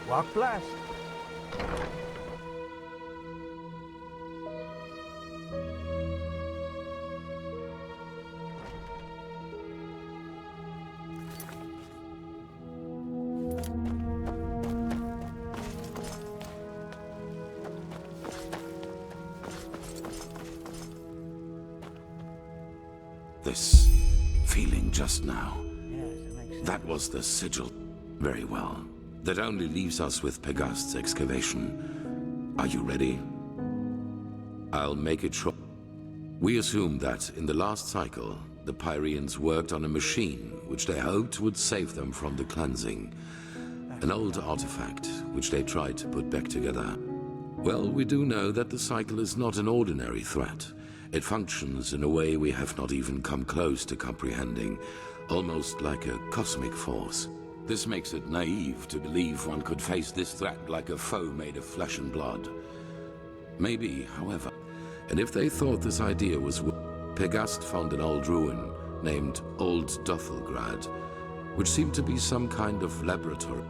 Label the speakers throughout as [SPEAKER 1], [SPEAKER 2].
[SPEAKER 1] Walk blessed.
[SPEAKER 2] This feeling just now,
[SPEAKER 1] Yes, it makes sense.
[SPEAKER 2] that was the sigil. Very well. That only leaves us with Pegast's excavation. Are you ready? I'll make it short. We assume that in the last cycle, the Pyreans worked on a machine which they hoped would save them from the cleansing. An old artifact which they tried to put back together. Well, we do know that the cycle is not an ordinary threat. It functions in a way we have not even come close to comprehending, almost like a cosmic force. This makes it naive to believe one could face this threat like a foe made of flesh and blood. Maybe, however, and if they thought this idea was Pegast found an old ruin named Old Dothelgrad, which seemed to be some kind of laboratory.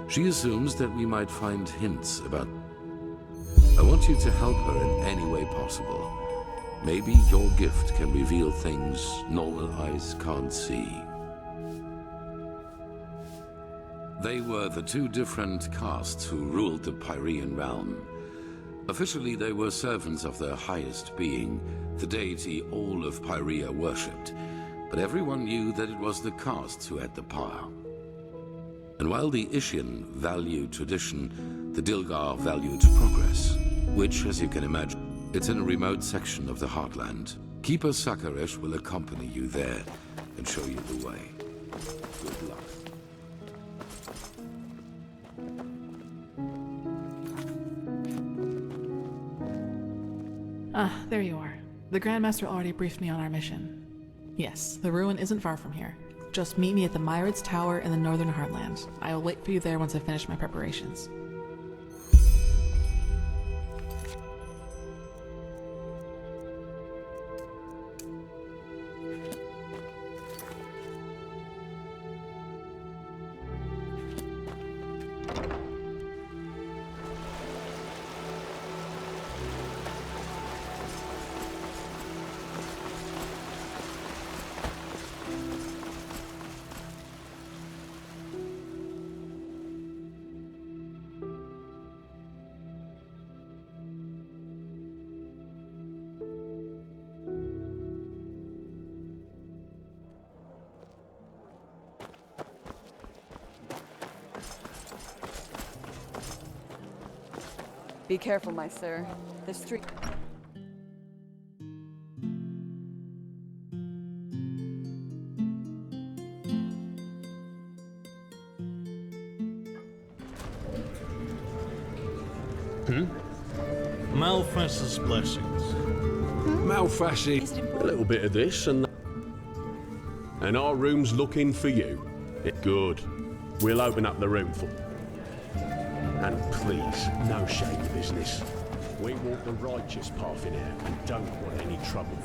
[SPEAKER 2] She assumes that we might find hints about... I want you to help her in any way possible. Maybe your gift can reveal things normal eyes can't see. They were the two different castes who ruled the Pyrean realm. Officially, they were servants of their highest being, the deity all of Pyrea worshipped, but everyone knew that it was the castes who had the power. And while the Ishian valued tradition, the Dilgar valued progress, which, as you can imagine, it's in a remote section of the heartland. Keeper Sakaresh will accompany you there and show you the way. Good luck.
[SPEAKER 3] Ah, there you are. The Grandmaster already briefed me on our mission. Yes, the ruin isn't far from here. Just meet me at the Myrids Tower in the northern heartland. I will wait for you there once I finish my preparations.
[SPEAKER 4] Be careful, my sir. The street...
[SPEAKER 5] Malphas's blessings.
[SPEAKER 6] Malfashi, a little bit of this and that. And our room's looking for you. Good. We'll open up the room for you. And please, no shady business. We walk the righteous path in here and don't want any trouble.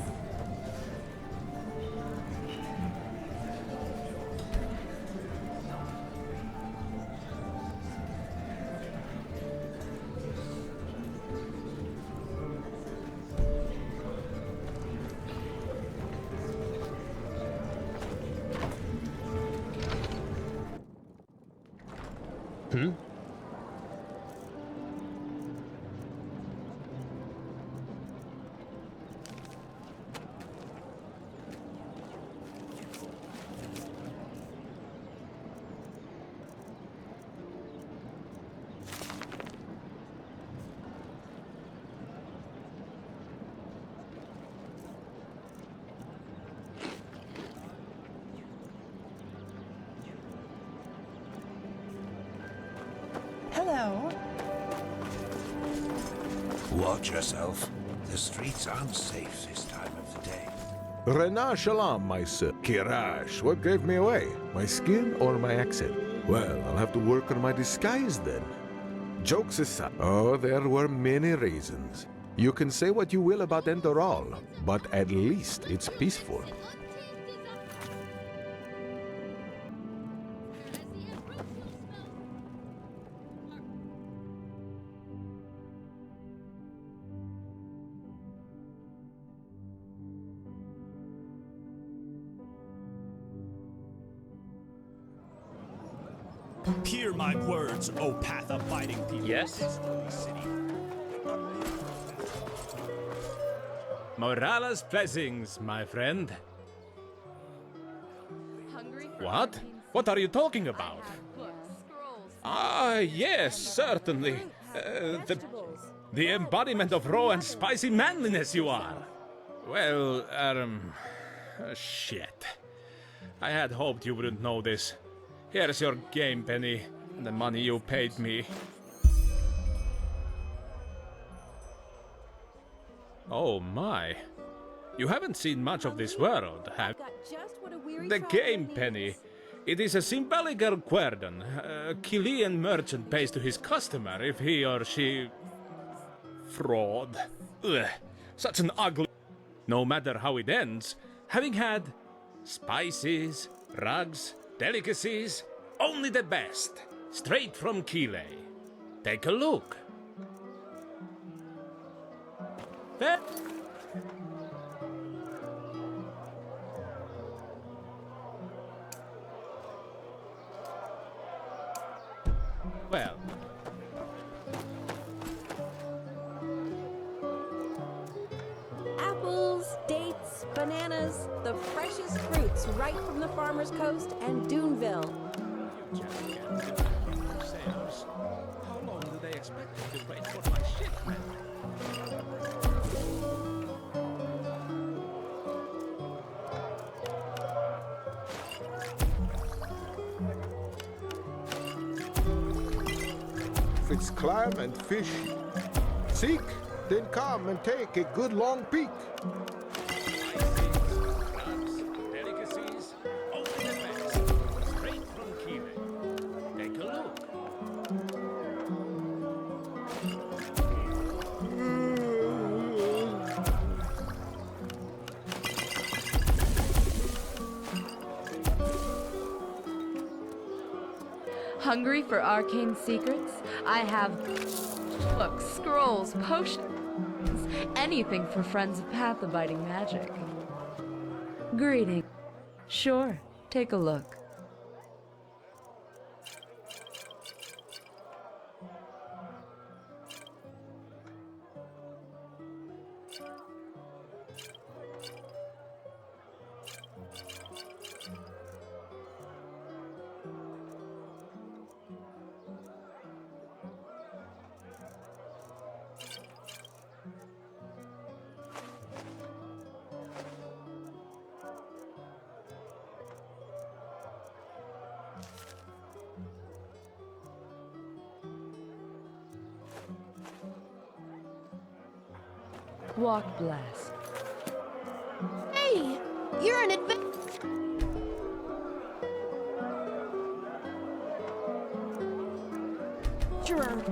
[SPEAKER 7] Hello.
[SPEAKER 8] Watch yourself. The streets aren't safe this time of the day.
[SPEAKER 1] Rena Shalom, my sir. Kirash, what gave me away? My skin or my accent? Well, I'll have to work on my disguise then. Jokes aside, oh, there were many reasons. You can say what you will about Enderal, but at least it's peaceful.
[SPEAKER 7] Hear my words, O path-abiding people.
[SPEAKER 9] Yes?
[SPEAKER 7] City.
[SPEAKER 9] Morales blessings, my friend.
[SPEAKER 4] Hungry for
[SPEAKER 9] What?
[SPEAKER 4] arcane
[SPEAKER 9] What are you talking about?
[SPEAKER 4] books, scrolls,
[SPEAKER 9] Ah, yes, certainly. The embodiment of raw and spicy manliness you are. Well, shit. I had hoped you wouldn't know this. Here's your game penny, and the money you paid me. Oh my. You haven't seen much of this world, have you? The game penny. It is a symbolical guerdon. A Chilean merchant pays to his customer if he or she... Fraud. Ugh. Such an ugly... No matter how it ends, having had spices, rugs, delicacies, only the best. Straight from Chile. Take a look. There... Well,
[SPEAKER 10] Apples, dates, bananas, the freshest fruits right from the farmer's coast and Duneville.
[SPEAKER 9] sales. How long do they expect me to wait for my shipment?
[SPEAKER 1] If it's clam and fish, seek, then come and take a good long peek.
[SPEAKER 9] Delicacies, only the best. Straight from Chile. Take a look.
[SPEAKER 4] Hungry for arcane secrets? I have books, scrolls, potions, anything for friends of path-abiding magic. Greeting. Sure, take a look. Walk blessed.
[SPEAKER 10] Hey, you're an adventurer,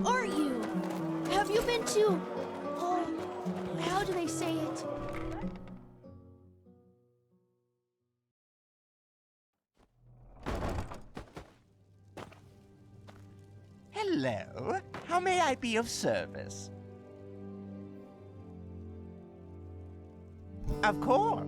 [SPEAKER 10] aren't you? Have you been to... Oh, how do they say it?
[SPEAKER 11] Hello. How may I be of service? Of course.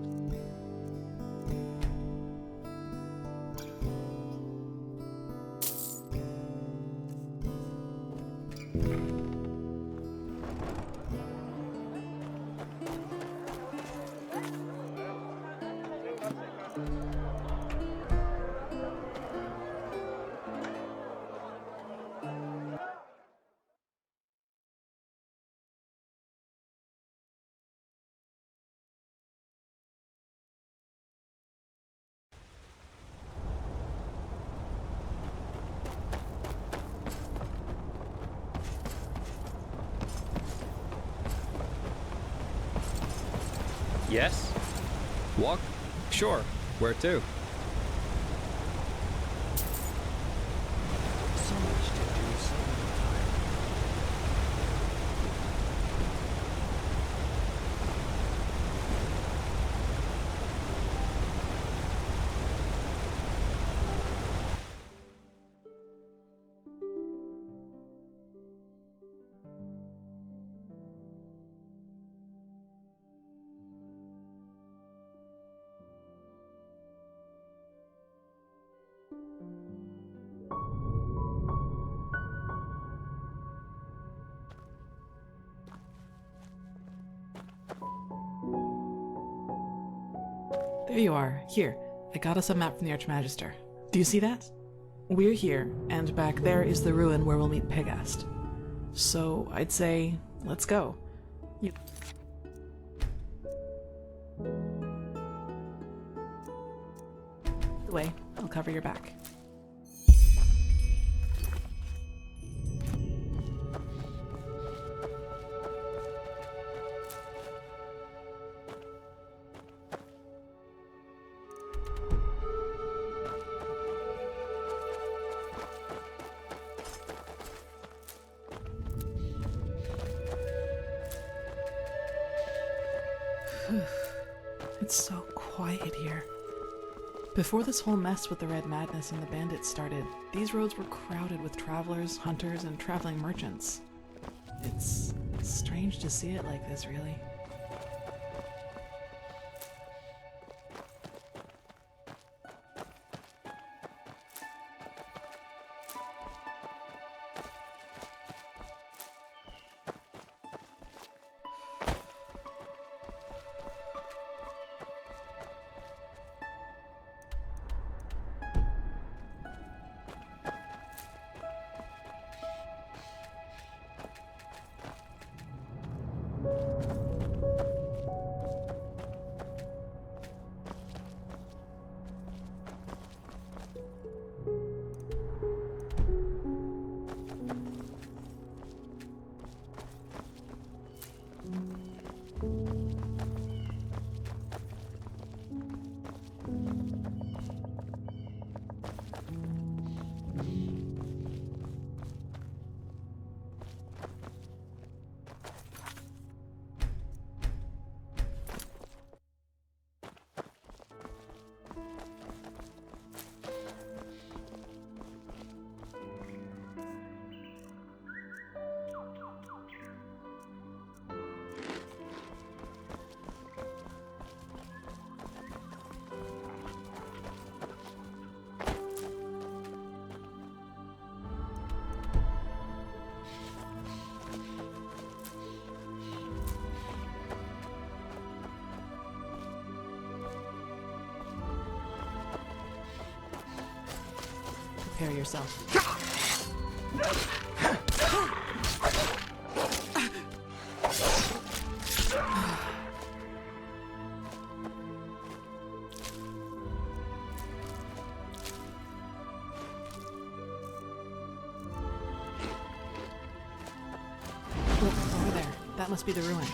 [SPEAKER 12] Yes? Walk? Sure. Where to?
[SPEAKER 8] So much to do, so little time.
[SPEAKER 3] There you are. Here, I got us a map from the Archmagister. Do you see that? We're here, and back there is the ruin where we'll meet Pegast. So, I'd say, let's go. The way, I'll cover your back. It's so quiet here. Before this whole mess with the Red Madness and the bandits started, these roads were crowded with travelers, hunters, and traveling merchants. It's strange to see it like this, really. Prepare yourself. Look, over there. That must be the ruin.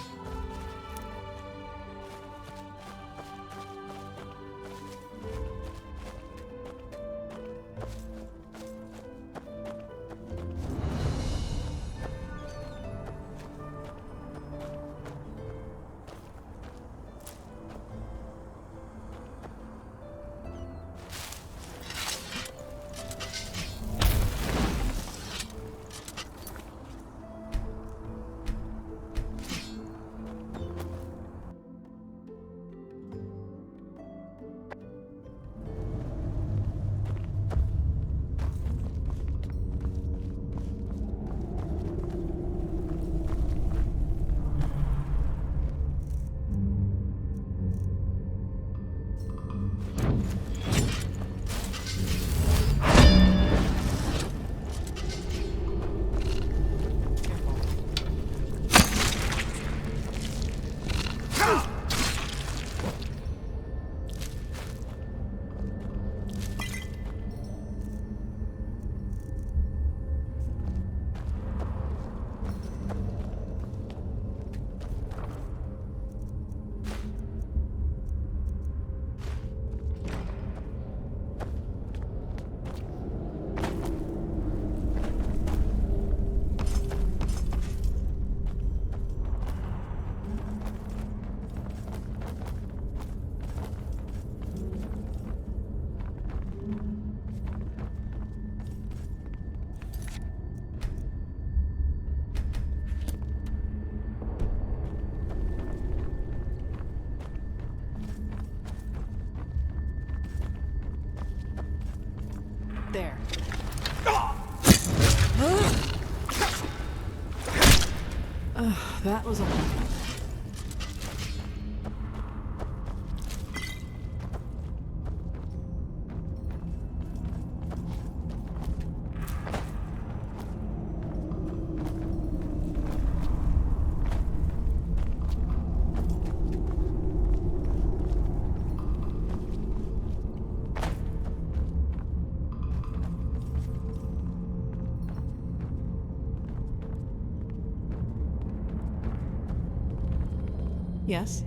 [SPEAKER 3] There. That was a lot. Yes?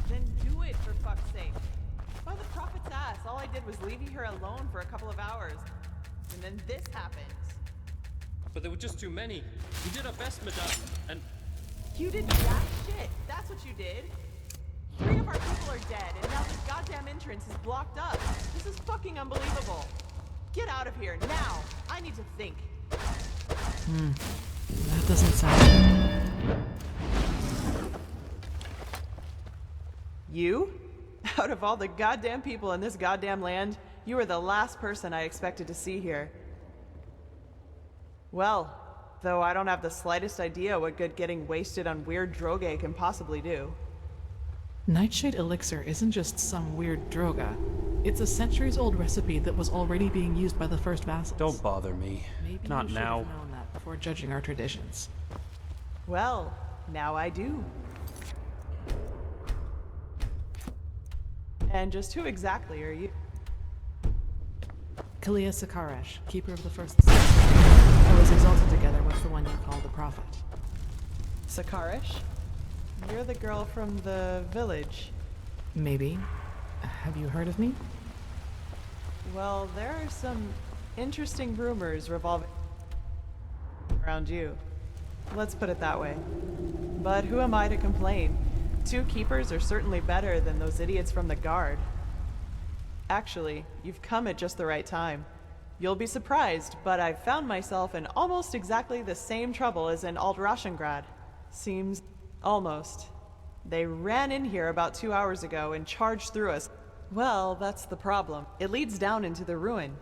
[SPEAKER 13] Then do it, for fuck's sake. By the prophet's ass, all I did was leave you here alone for a couple of hours. And then this happens.
[SPEAKER 12] But there were just too many. We did our best, madame, and...
[SPEAKER 13] You did jack shit. That's what you did. 3 of our people are dead, and now this goddamn entrance is blocked up. This is fucking unbelievable. Get out of here, now! I need to think.
[SPEAKER 3] That doesn't sound good.
[SPEAKER 13] You? Out of all the goddamn people in this goddamn land, you are the last person I expected to see here. Well, though I don't have the slightest idea what good getting wasted on weird droge can possibly do.
[SPEAKER 3] Nightshade elixir isn't just some weird droga. It's a centuries-old recipe that was already being used by the first vassals.
[SPEAKER 12] Don't bother me.
[SPEAKER 3] Maybe
[SPEAKER 12] Not
[SPEAKER 3] you should
[SPEAKER 12] now.
[SPEAKER 3] have known that before judging our traditions.
[SPEAKER 13] Well, now I do. And just who exactly are you?
[SPEAKER 3] Kalia Sakaresh, keeper of the first I was exalted together with the one you call the prophet.
[SPEAKER 13] Sakaresh? You're the girl from the village.
[SPEAKER 3] Maybe. Have you heard of me?
[SPEAKER 13] Well, there are some interesting rumors revolving around you. Let's put it that way. But who am I to complain? 2 keepers are certainly better than those idiots from the guard. Actually, you've come at just the right time. You'll be surprised, but I've found myself in almost exactly the same trouble as in Alt-Rashengrad. Seems almost. They ran in here about 2 hours ago and charged through us. Well, that's the problem. It leads down into the ruin.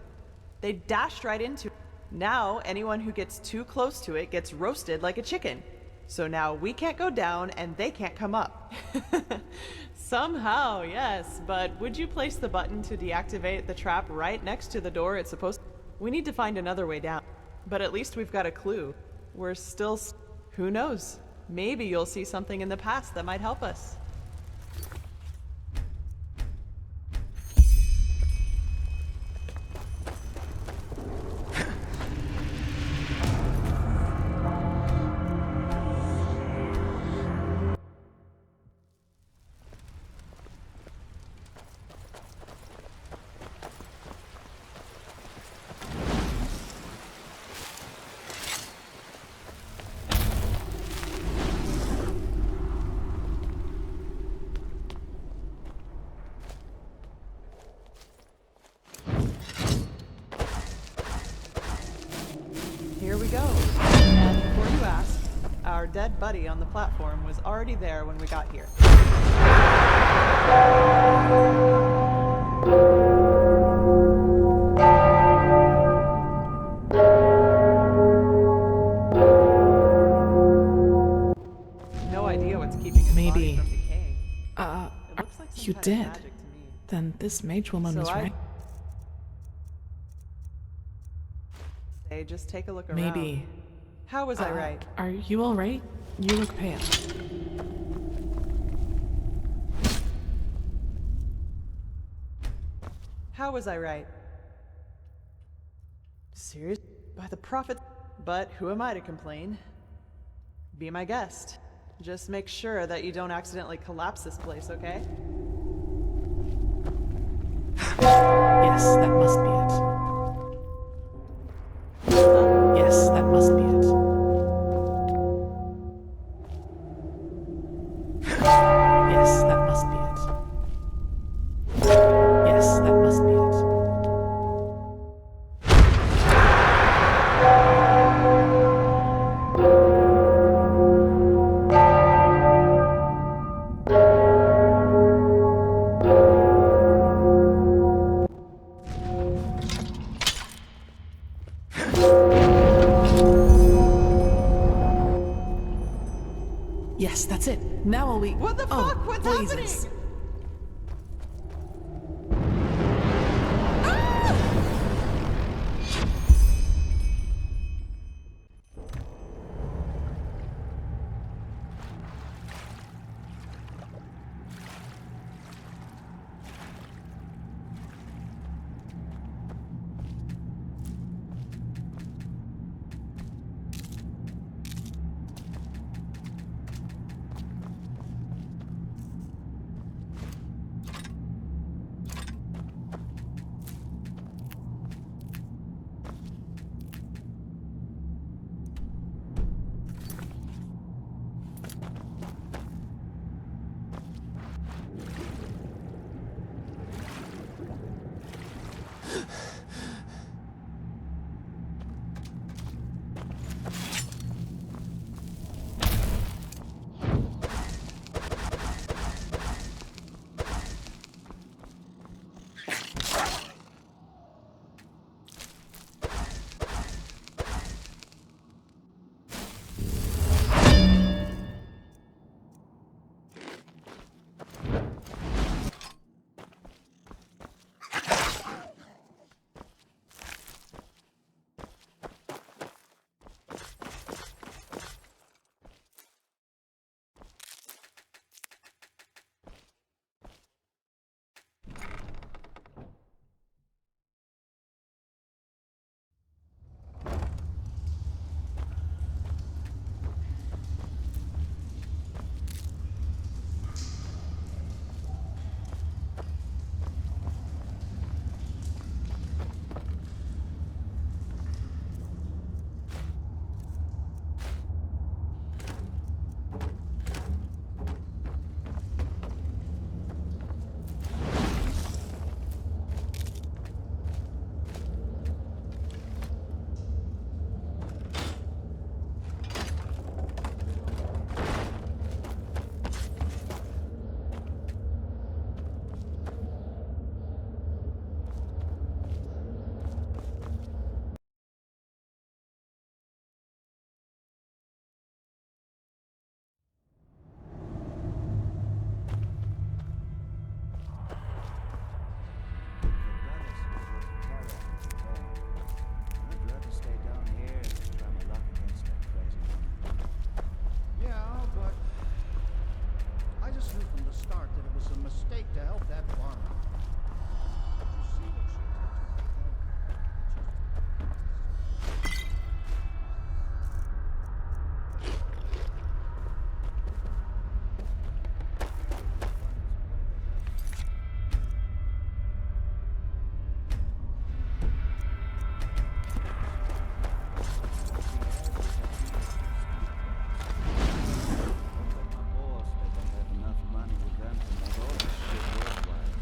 [SPEAKER 13] They dashed right into it. Now, anyone who gets too close to it gets roasted like a chicken. So now we can't go down and they can't come up. Somehow, yes, but would you place the button to deactivate the trap right next to the door it's supposed to? We need to find another way down. But at least we've got a clue. We're still... Who knows? Maybe you'll see something in the past that might help us. Here we go. And before you ask, our dead buddy on the platform was already there when we got here. No idea what's keeping his body from decaying. It looks like some
[SPEAKER 3] You
[SPEAKER 13] kind of
[SPEAKER 3] did?
[SPEAKER 13] magic to me.
[SPEAKER 3] Then this mage woman was right.
[SPEAKER 13] Hey, just take a look around.
[SPEAKER 3] Maybe.
[SPEAKER 13] How was I right?
[SPEAKER 3] Are you alright? You look pale.
[SPEAKER 13] How was I right? Serious? By the prophet? But who am I to complain? Be my guest. Just make sure that you don't accidentally collapse this place, okay?
[SPEAKER 3] Yes, that must be it. Yes, that must be it. Yes, that must be it. Yes, that must be it. Yes, that's it. Now all we...
[SPEAKER 13] What the fuck? What's
[SPEAKER 3] blazes.
[SPEAKER 13] happening?
[SPEAKER 14] Boss said I have enough money with them to make all this shit worthwhile.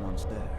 [SPEAKER 14] monster.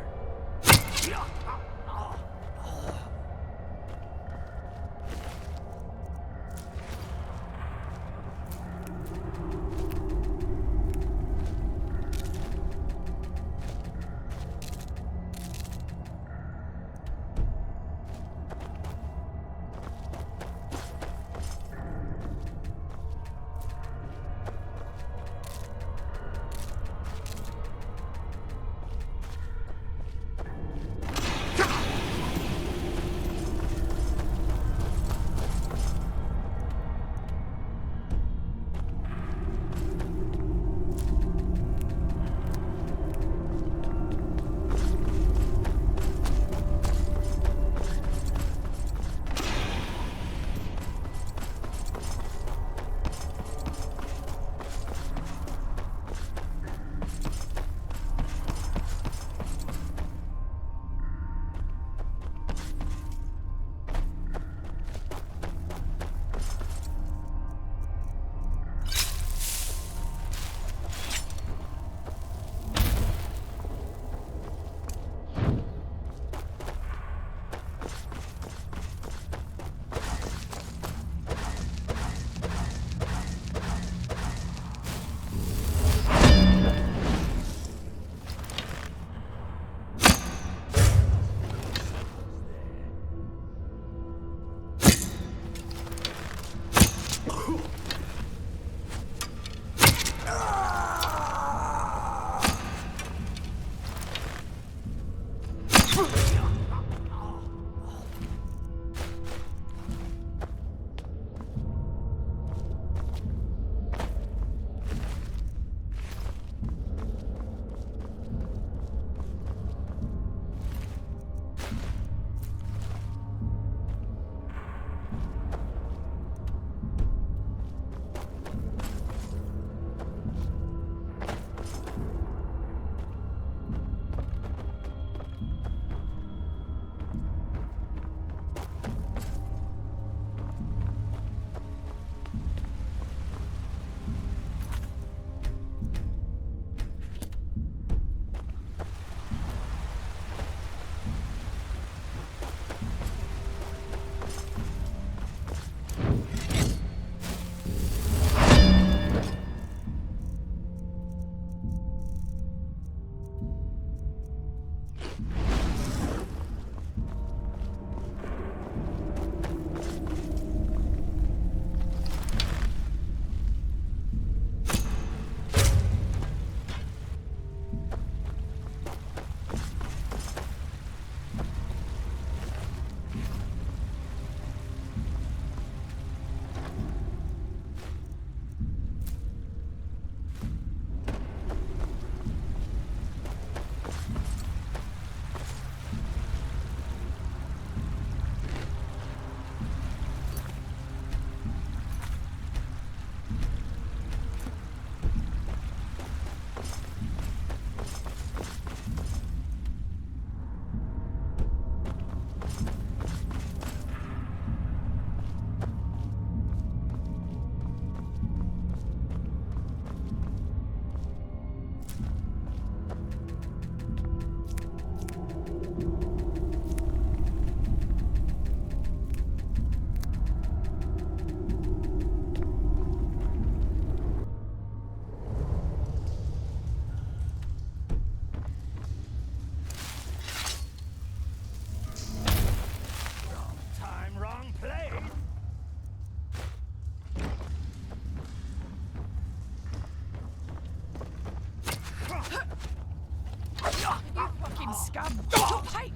[SPEAKER 10] Scum! Don't fight!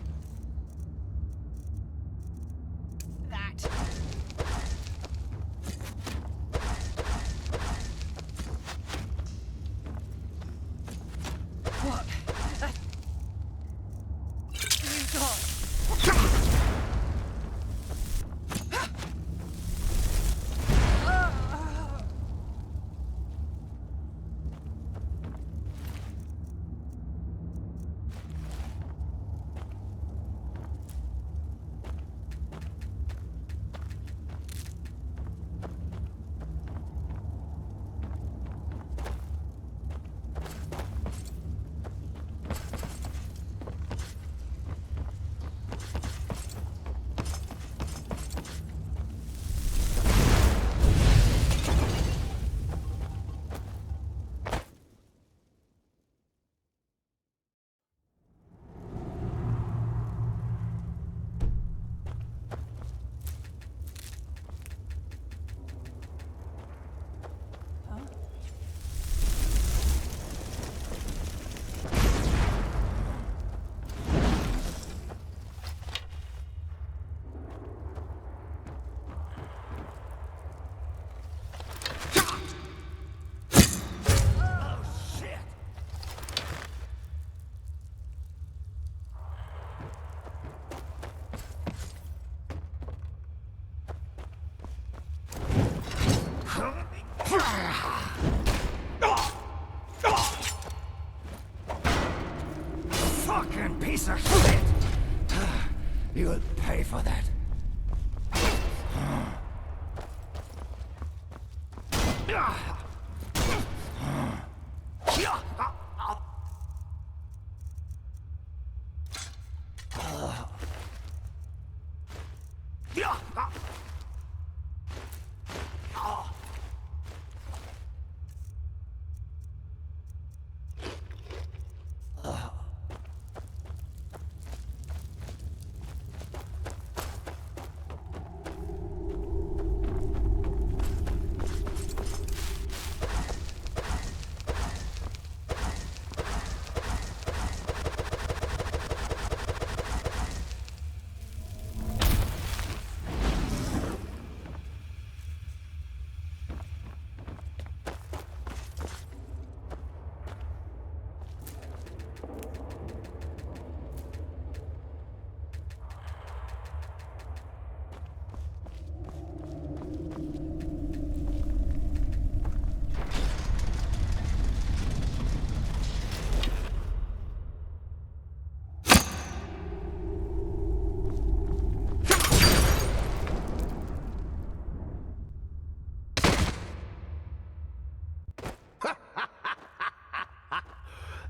[SPEAKER 10] That. What? You gone.
[SPEAKER 8] piece of shit! You'll pay for that.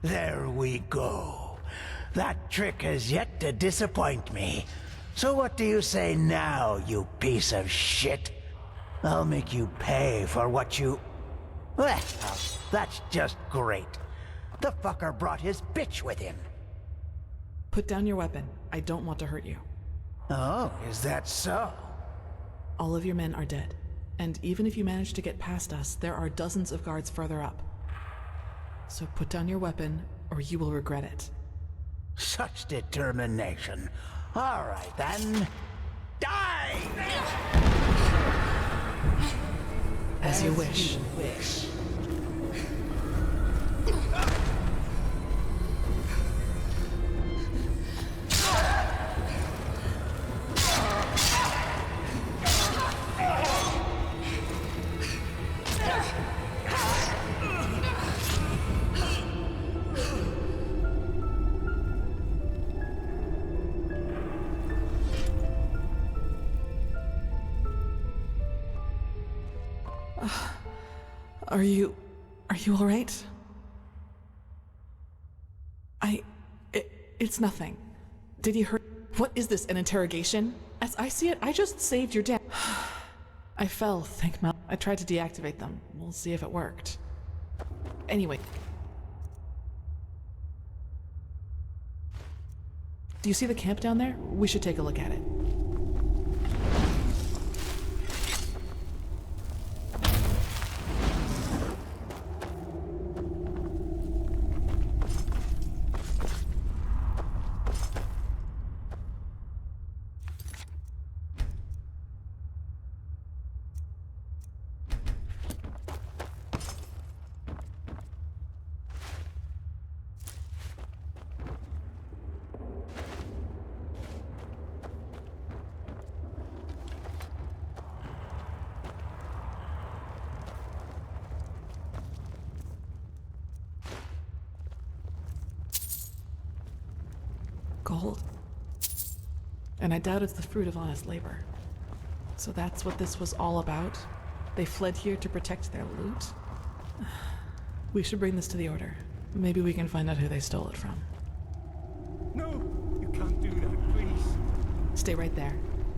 [SPEAKER 8] There we go. That trick has yet to disappoint me. So what do you say now, you piece of shit? I'll make you pay for what you... Well, that's just great. The fucker brought his bitch with him.
[SPEAKER 3] Put down your weapon. I don't want to hurt you.
[SPEAKER 8] Oh, is that so?
[SPEAKER 3] All of your men are dead. And even if you manage to get past us, there are dozens of guards further up. So put down your weapon, or you will regret it.
[SPEAKER 8] Such determination. All right, then. Die!
[SPEAKER 3] As you wish. Are you all right? It's nothing. Did he hurt? What is this, an interrogation? As I see it, I just saved your dad. I fell, thank Mel. I tried to deactivate them. We'll see if it worked. Anyway. Do you see the camp down there? We should take a look at it. Gold. And I doubt it's the fruit of honest labor. So that's what this was all about? They fled here to protect their loot? We should bring this to the Order. Maybe we can find out who they stole it from.
[SPEAKER 7] No, you can't do that, please.
[SPEAKER 3] Stay right there.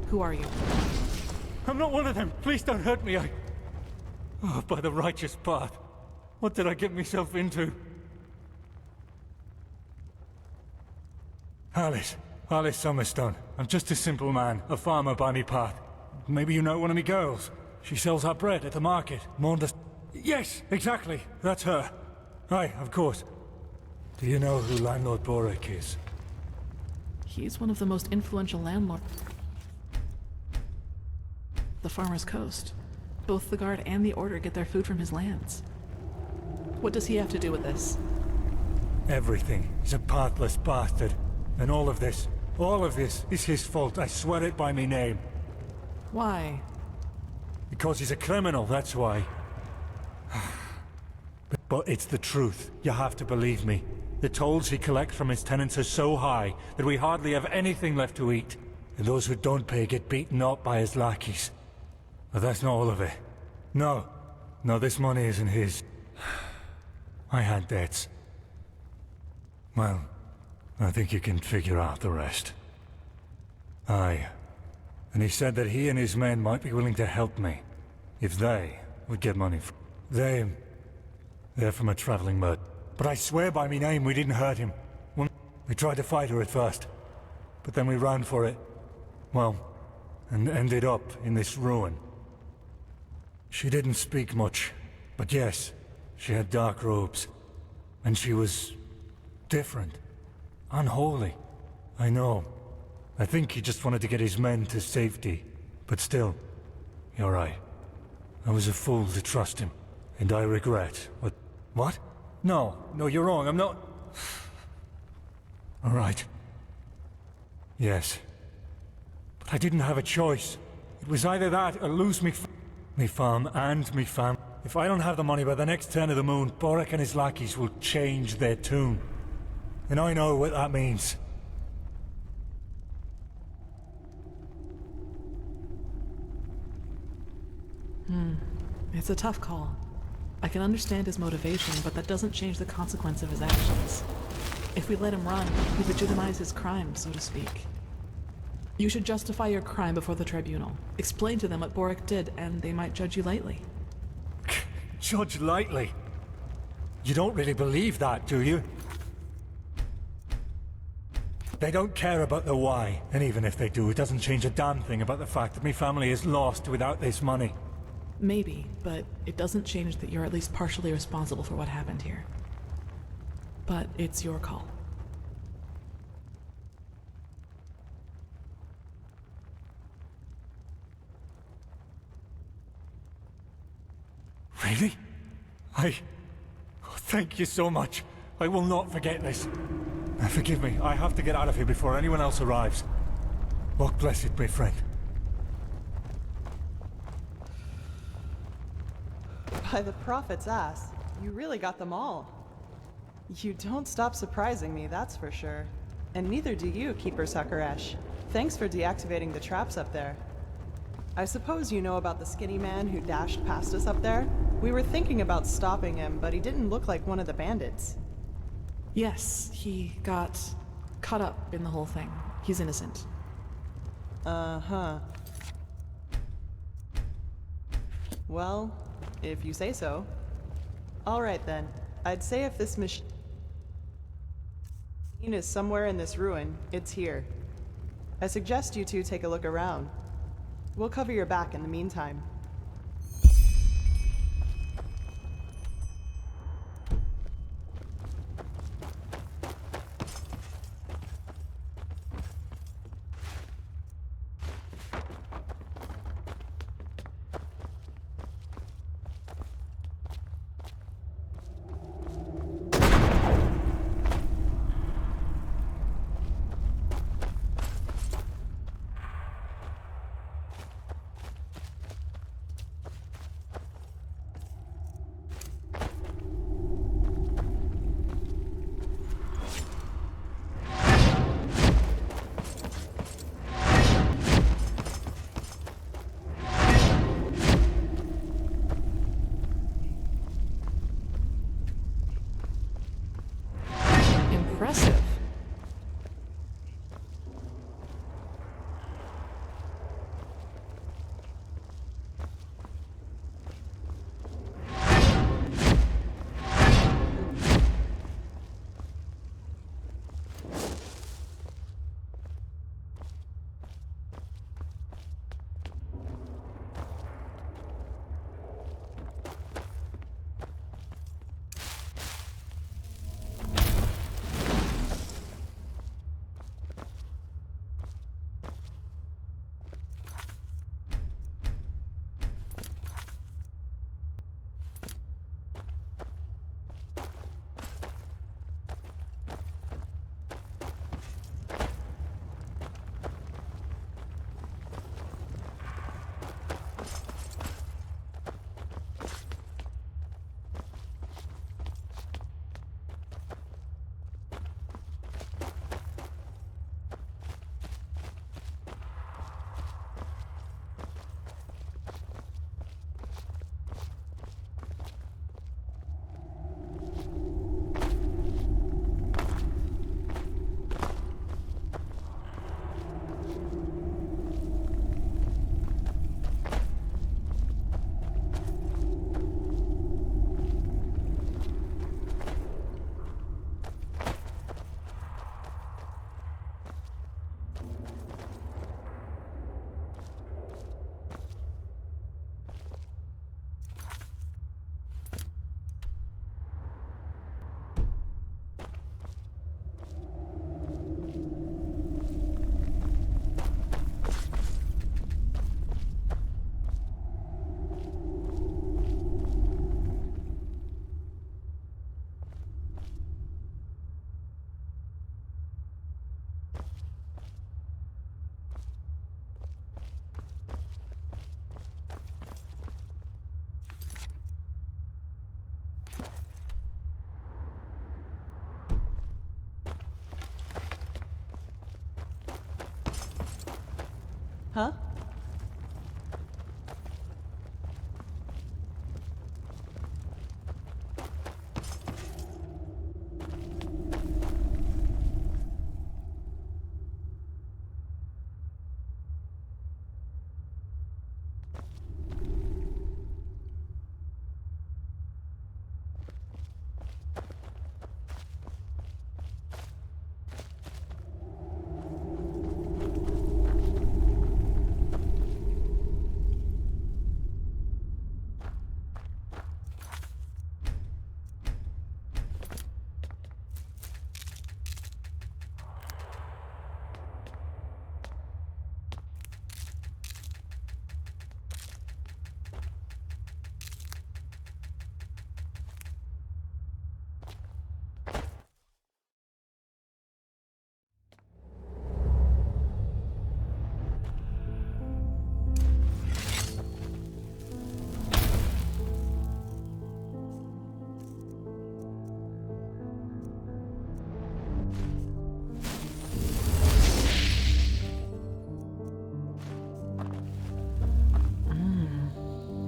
[SPEAKER 3] Who are you?
[SPEAKER 7] I'm not one of them. Please don't hurt me. Oh, by the righteous path. What did I get myself into? Alice Summerstone. I'm just a simple man, a farmer by me path. Maybe you know one of me girls. She sells our bread at the market. Maunda... Yes, exactly. That's her. Aye, of course. Do you know who Landlord Borek is?
[SPEAKER 3] He's one of the most influential landlords. The Farmer's Coast. Both the Guard and the Order get their food from his lands. What does he have to do with this?
[SPEAKER 7] Everything. He's a pathless bastard. And all of this is his fault. I swear it by me name.
[SPEAKER 3] Why?
[SPEAKER 7] Because he's a criminal, that's why. But it's the truth. You have to believe me. The tolls he collects from his tenants are so high that we hardly have anything left to eat. And those who don't pay get beaten up by his lackeys. But that's not all of it. No, this money isn't his. I had debts. Well, I think you can figure out the rest. Aye. And he said that he and his men might be willing to help me, if they would get money from... They're from a traveling merchant. But I swear by me name we didn't hurt him. We tried to fight her at first, but then we ran for it. Well, and ended up in this ruin. She didn't speak much, but yes, she had dark robes. And she was... different. Unholy. I know. I think he just wanted to get his men to safety. But still, you're right. I was a fool to trust him. And I regret what... What? No, you're wrong. I'm not... All right. Yes. But I didn't have a choice. It was either that or lose me farm and me fam. If I don't have the money by the next turn of the moon, Boric and his lackeys will change their tune. And I know what that means.
[SPEAKER 3] It's a tough call. I can understand his motivation, but that doesn't change the consequence of his actions. If we let him run, we legitimize his crime, so to speak. You should justify your crime before the tribunal. Explain to them what Boric did, and they might judge you lightly.
[SPEAKER 7] Judge lightly? You don't really believe that, do you? They don't care about the why, and even if they do, it doesn't change a damn thing about the fact that my family is lost without this money.
[SPEAKER 3] Maybe, but it doesn't change that you're at least partially responsible for what happened here. But it's your call.
[SPEAKER 7] Really? Oh, thank you so much. I will not forget this. Forgive me, I have to get out of here before anyone else arrives. Walk blessed, my friend.
[SPEAKER 13] By the prophet's ass, you really got them all. You don't stop surprising me, that's for sure. And neither do you, Keeper Sakaresh. Thanks for deactivating the traps up there. I suppose you know about the skinny man who dashed past us up there? We were thinking about stopping him, but he didn't look like one of the bandits.
[SPEAKER 3] Yes, he got caught up in the whole thing. He's innocent.
[SPEAKER 13] Uh-huh. Well, if you say so. All right then. I'd say if this machine is somewhere in this ruin, it's here. I suggest you two take a look around. We'll cover your back in the meantime. Huh?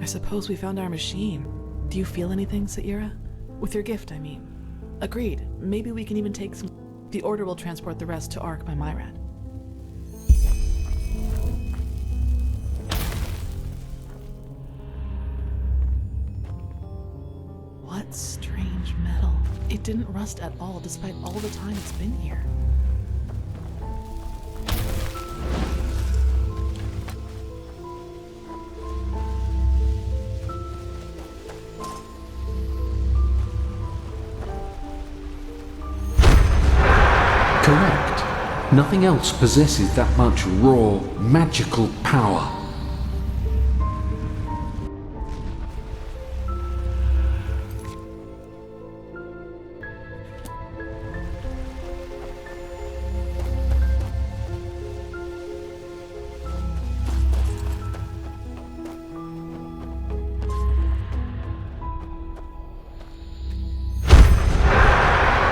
[SPEAKER 3] I suppose we found our machine. Do you feel anything, Saira? With your gift, I mean. Agreed. Maybe we can even take some... The Order will transport the rest to Ark by Myrad. What strange metal. It didn't rust at all, despite all the time it's been here.
[SPEAKER 14] Correct. Nothing else possesses that much raw, magical power.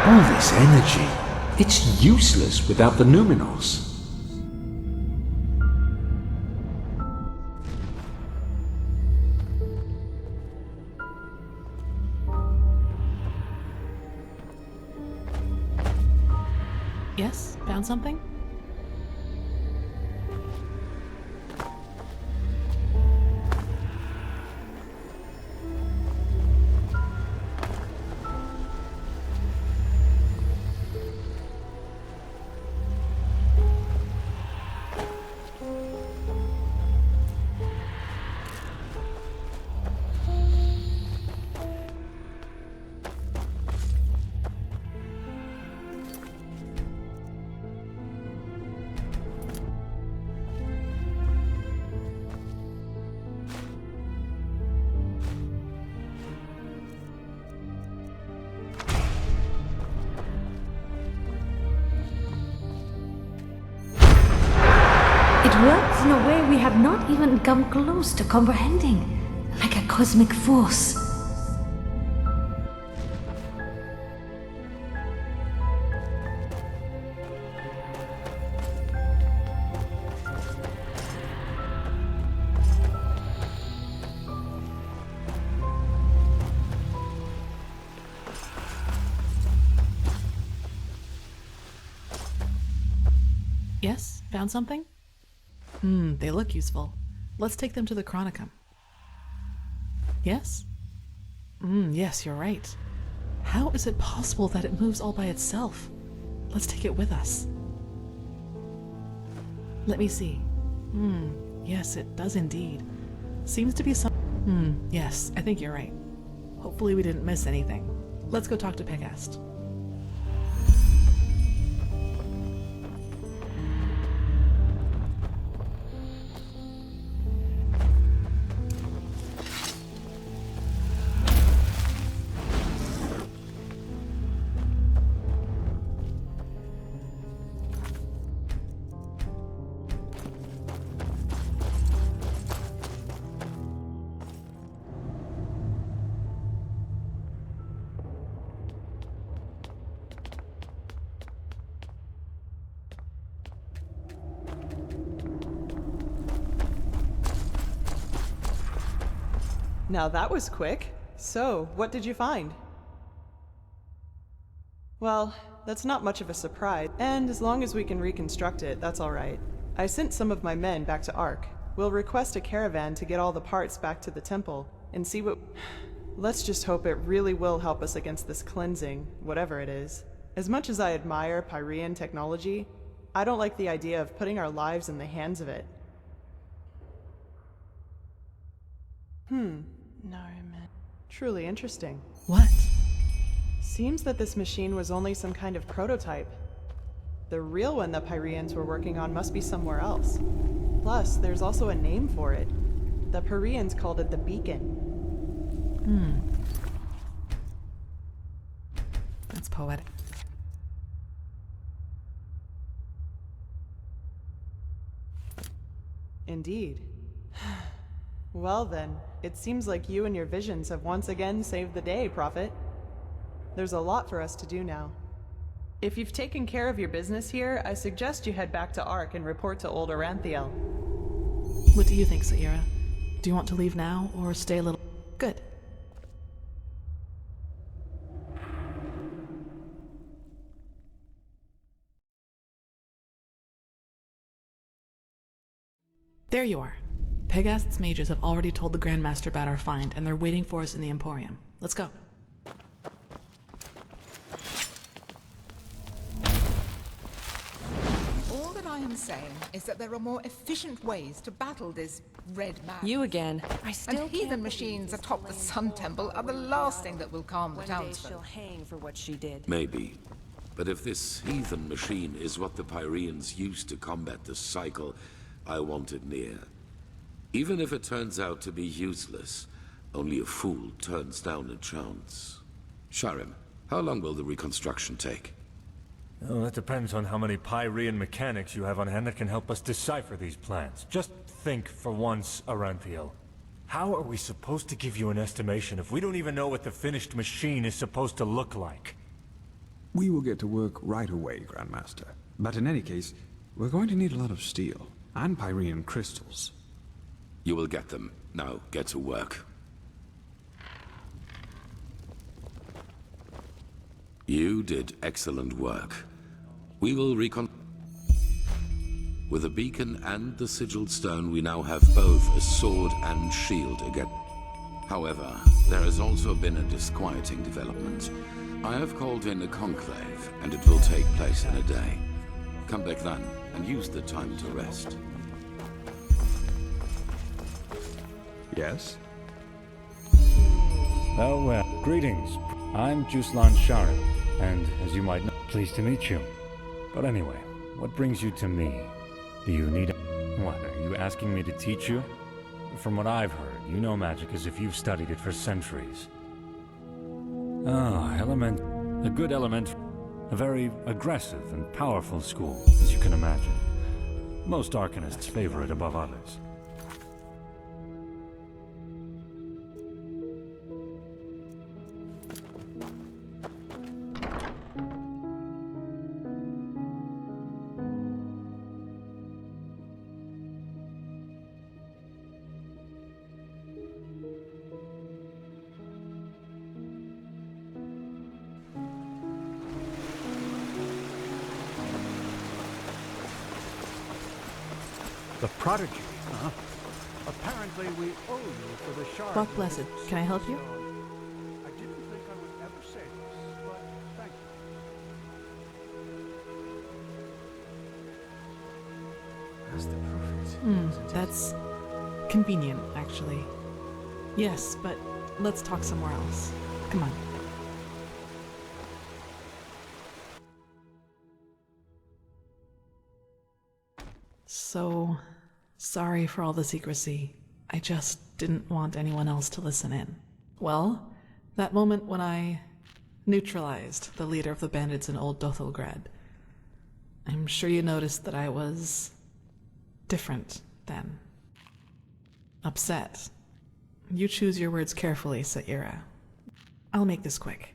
[SPEAKER 14] All this energy, it's useless without the Numinos.
[SPEAKER 3] Yes? Found something?
[SPEAKER 15] It works in a way we have not even come close to comprehending, like a cosmic force.
[SPEAKER 3] Yes? Found something? They look useful. Let's take them to the Chronicum. Yes? Yes, you're right. How is it possible that it moves all by itself? Let's take it with us. Let me see. Yes, it does indeed. Seems to be some... yes, I think you're right. Hopefully we didn't miss anything. Let's go talk to Pegast.
[SPEAKER 13] Now that was quick. So, what did you find? Well, that's not much of a surprise, and as long as we can reconstruct it, that's alright. I sent some of my men back to Ark. We'll request a caravan to get all the parts back to the temple, and see what... Let's just hope it really will help us against this cleansing, whatever it is. As much as I admire Pyrean technology, I don't like the idea of putting our lives in the hands of it. Truly interesting.
[SPEAKER 3] What?
[SPEAKER 13] Seems that this machine was only some kind of prototype. The real one the Pyreans were working on must be somewhere else. Plus, there's also a name for it. The Pyreans called it the Beacon.
[SPEAKER 3] That's poetic.
[SPEAKER 13] Indeed. Well then, it seems like you and your visions have once again saved the day, Prophet. There's a lot for us to do now. If you've taken care of your business here, I suggest you head back to Ark and report to old Aranthiel.
[SPEAKER 3] What do you think, Saira? Do you want to leave now, or stay a little... Good. There you are. Pegast's mages have already told the Grandmaster about our find, and they're waiting for us in the Emporium. Let's go.
[SPEAKER 16] All that I am saying is that there are more efficient ways to battle this red man.
[SPEAKER 10] You again. I
[SPEAKER 16] And
[SPEAKER 10] still
[SPEAKER 16] heathen machines atop the Sun Temple are the last thing that will calm the
[SPEAKER 10] One day
[SPEAKER 16] townsfolk.
[SPEAKER 10] she'll hang for what she did.
[SPEAKER 2] Maybe. But if this heathen machine is what the Pyreans used to combat the cycle, I want it near. Even if it turns out to be useless, only a fool turns down a chance. Sharim, how long will the reconstruction take?
[SPEAKER 7] Oh, that depends on how many Pyrean mechanics you have on hand that can help us decipher these plans. Just think for once, Aranthiel. How are we supposed to give you an estimation if we don't even know what the finished machine is supposed to look like?
[SPEAKER 17] We will get to work right away, Grandmaster. But in any case, we're going to need a lot of steel and Pyrean crystals.
[SPEAKER 2] You will get them. Now, get to work. You did excellent work. We will With the beacon and the sigiled stone, we now have both a sword and shield again. However, there has also been a disquieting development. I have called in a conclave, and it will take place in a day. Come back then, and use the time to rest.
[SPEAKER 17] Yes?
[SPEAKER 7] Oh well, greetings. I'm Juslan Sharim, and as you might know, pleased to meet you. But anyway, what brings you to me? Do you need What, are you asking me to teach you? From what I've heard, you know magic as if you've studied it for centuries. A good element. A very aggressive and powerful school, as you can imagine. Most Arcanists favor it above others.
[SPEAKER 17] The prodigy, huh? Apparently we owe you for the shard.
[SPEAKER 3] Buck Blessed, can I help you?
[SPEAKER 17] I didn't think I would ever say this, but thank you.
[SPEAKER 3] That's convenient, actually. Yes, but let's talk somewhere else. Come on. So, sorry for all the secrecy. I just didn't want anyone else to listen in. Well, that moment when I neutralized the leader of the bandits in Old Dothelgrad, I'm sure you noticed that I was different then. Upset. You choose your words carefully, Saira. I'll make this quick.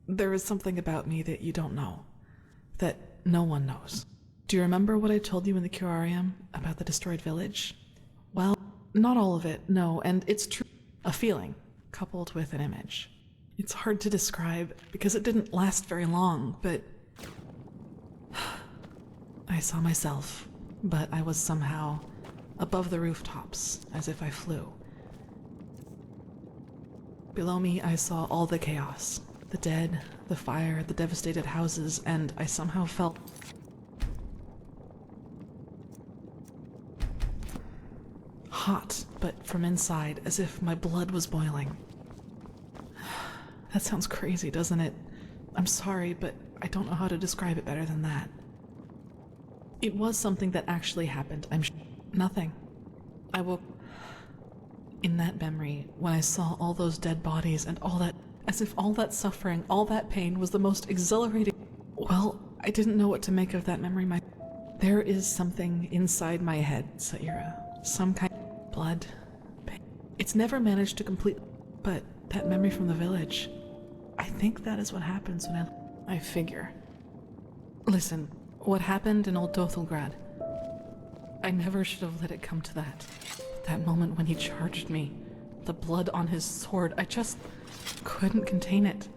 [SPEAKER 3] There is something about me that you don't know. That no one knows. Do you remember what I told you in the curarium about the destroyed village? Well, not all of it, no, and it's true. A feeling, coupled with an image. It's hard to describe because it didn't last very long, but I saw myself, but I was somehow above the rooftops, as if I flew. Below me, I saw all the chaos, the dead, the fire, the devastated houses, and I somehow felt hot, but from inside, as if my blood was boiling. That sounds crazy, doesn't it? I'm sorry, but I don't know how to describe it better than that. It was something that actually happened. Nothing. I woke in that memory when I saw all those dead bodies and all that, as if all that suffering, all that pain was the most exhilarating. Well, I didn't know what to make of that memory. There is something inside my head, Saira. Some kind of blood. Pain. It's never managed to complete, but that memory from the village, I think that is what happens when I figure. Listen, what happened in Old Dothelgrad, I never should have let it come to that. That moment when he charged me, the blood on his sword, I just couldn't contain it.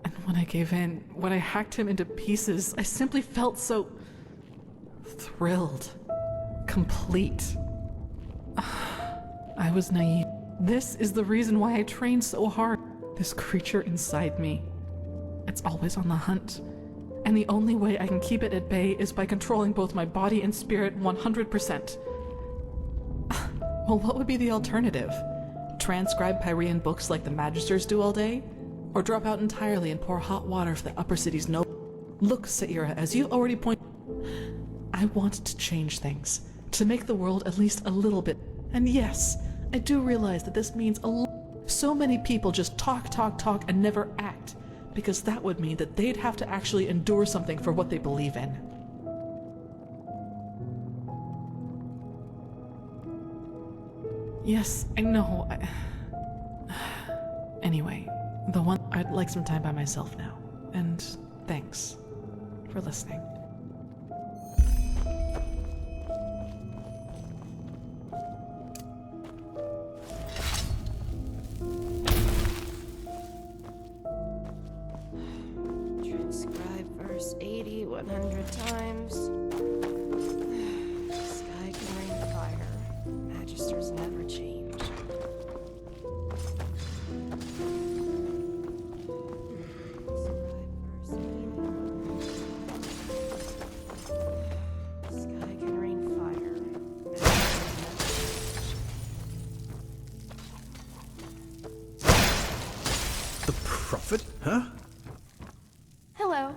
[SPEAKER 3] And when I gave in, when I hacked him into pieces, I simply felt so thrilled, complete. I was naive. This is the reason why I trained so hard. This creature inside me, it's always on the hunt. And the only way I can keep it at bay is by controlling both my body and spirit 100%. Well, what would be the alternative? Transcribe Pyrean books like the Magisters do all day? Or drop out entirely and pour hot water for the upper city's noble? Look, Saira, as you already pointed, I want to change things, to make the world at least a little bit. And yes, I do realize that this means so many people just talk, and never act, because that would mean that they'd have to actually endure something for what they believe in. Yes, I know. Anyway, I'd like some time by myself now, and thanks for listening.
[SPEAKER 18] Transcribe verse 80 100 times. Sky can rain fire. Magisters never change. Sky can rain fire.
[SPEAKER 6] The prophet, huh?
[SPEAKER 18] Hello.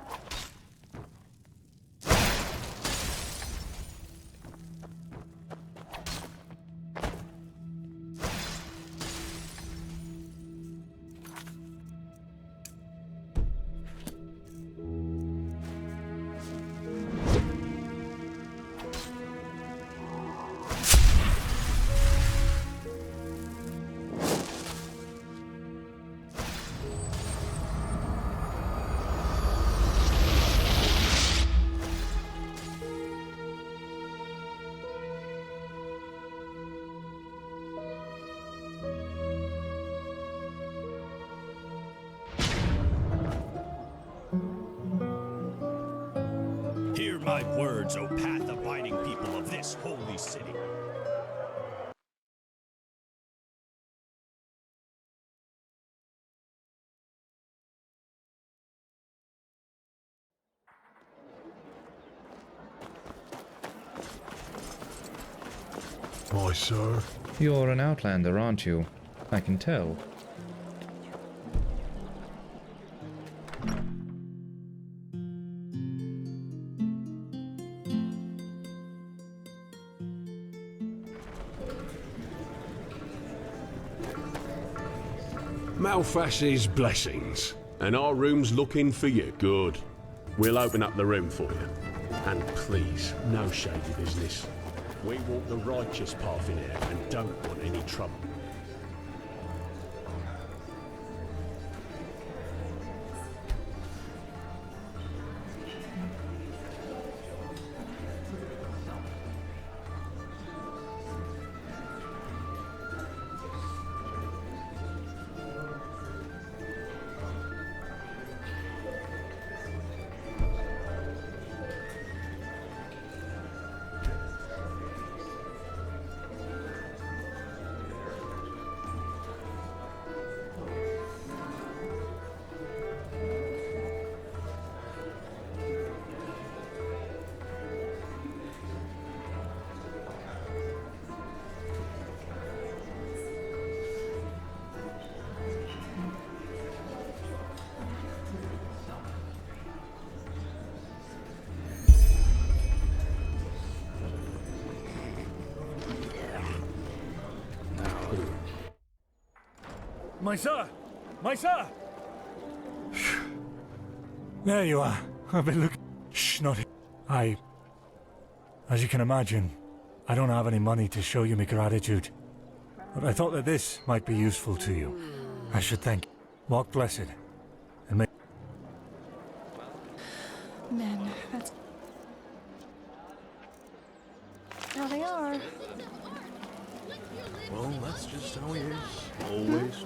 [SPEAKER 19] Hear my words, O path-abiding people of this holy city.
[SPEAKER 20] Why, sir?
[SPEAKER 21] You're an outlander, aren't you? I can tell.
[SPEAKER 6] Malfash's blessings. And our room's looking for you. Good. We'll open up the room for you. And please, no shady business. We walk the righteous path in here and don't want any trouble.
[SPEAKER 7] My sir! My sir! There you are. I've been looking... Shh, not... As you can imagine, I don't have any money to show you my gratitude. But I thought that this might be useful to you. I should thank you. Walk blessed. And may...
[SPEAKER 18] Men, that's... Now they are.
[SPEAKER 19] Well, that's just how he is. Always.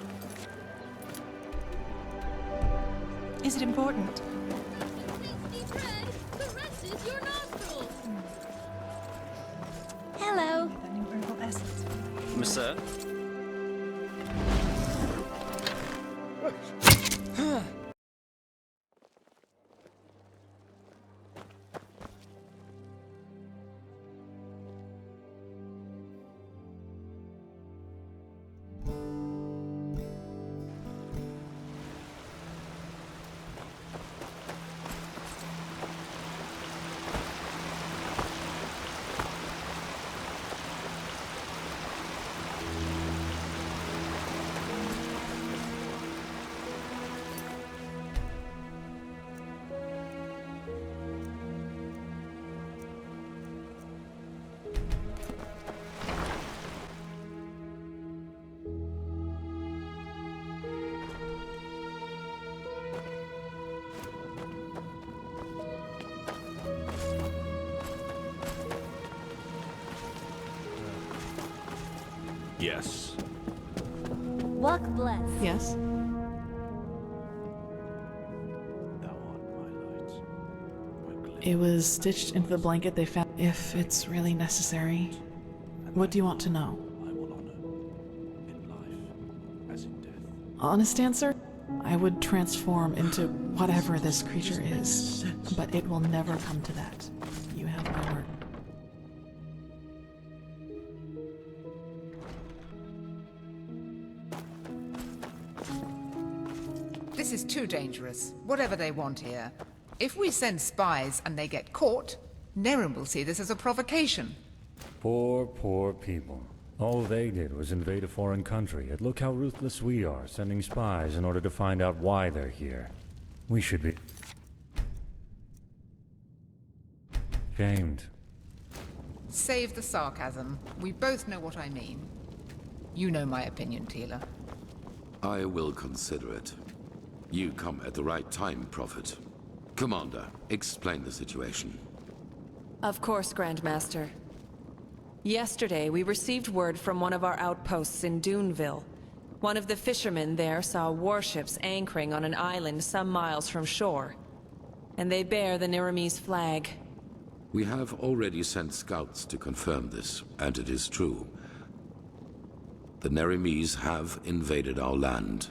[SPEAKER 18] Is it important?
[SPEAKER 15] Hello.
[SPEAKER 18] An incredible essence.
[SPEAKER 12] Monsieur?
[SPEAKER 19] Yes.
[SPEAKER 15] Walk blessed.
[SPEAKER 3] Yes? It was stitched into the blanket they found. If it's really necessary. What do you want to know? Honest answer? I would transform into whatever this creature is. But it will never come to that. You have my word.
[SPEAKER 16] This is too dangerous, whatever they want here. If we send spies and they get caught, Nerim will see this as a provocation.
[SPEAKER 7] Poor, poor people. All they did was invade a foreign country, and look how ruthless we are, sending spies in order to find out why they're here. We should be... shamed.
[SPEAKER 16] Save the sarcasm. We both know what I mean. You know my opinion, Tila.
[SPEAKER 2] I will consider it. You come at the right time, Prophet. Commander, explain the situation.
[SPEAKER 20] Of course, Grandmaster. Yesterday, we received word from one of our outposts in Duneville. One of the fishermen there saw warships anchoring on an island some miles from shore. And they bear the Nerimese flag.
[SPEAKER 2] We have already sent scouts to confirm this, and it is true. The Nerimese have invaded our land.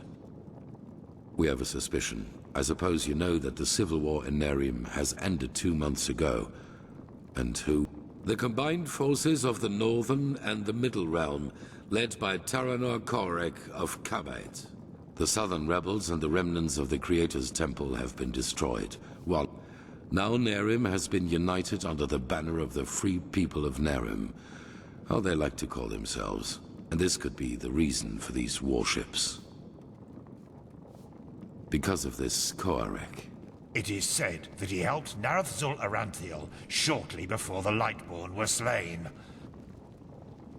[SPEAKER 2] We have a suspicion. I suppose you know that the civil war in Nerim has ended 2 months ago. And who? The combined forces of the Northern and the Middle Realm, led by Taranor Korek of Kabait. The Southern rebels and the remnants of the Creator's Temple have been destroyed, while now Nerim has been united under the banner of the Free People of Nerim, how they like to call themselves. And this could be the reason for these warships. Because of this Korek.
[SPEAKER 22] It is said that he helped Narathzul Aranthiel shortly before the Lightborn were slain.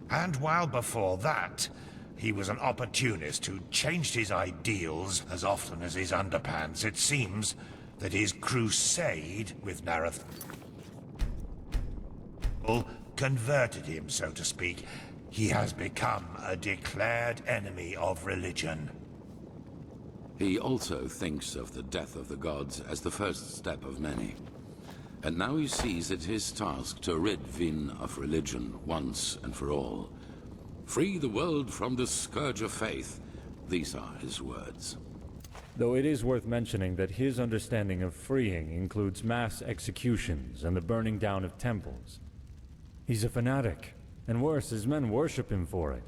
[SPEAKER 22] And while before that, he was an opportunist who changed his ideals as often as his underpants. It seems that his crusade with Narathzul converted him, so to speak. He has become a declared enemy of religion.
[SPEAKER 2] He also thinks of the death of the gods as the first step of many. And now he sees it his task to rid Vin of religion once and for all. Free the world from the scourge of faith. These are his words.
[SPEAKER 7] Though it is worth mentioning that his understanding of freeing includes mass executions and the burning down of temples. He's a fanatic, and worse, his men worship him for it.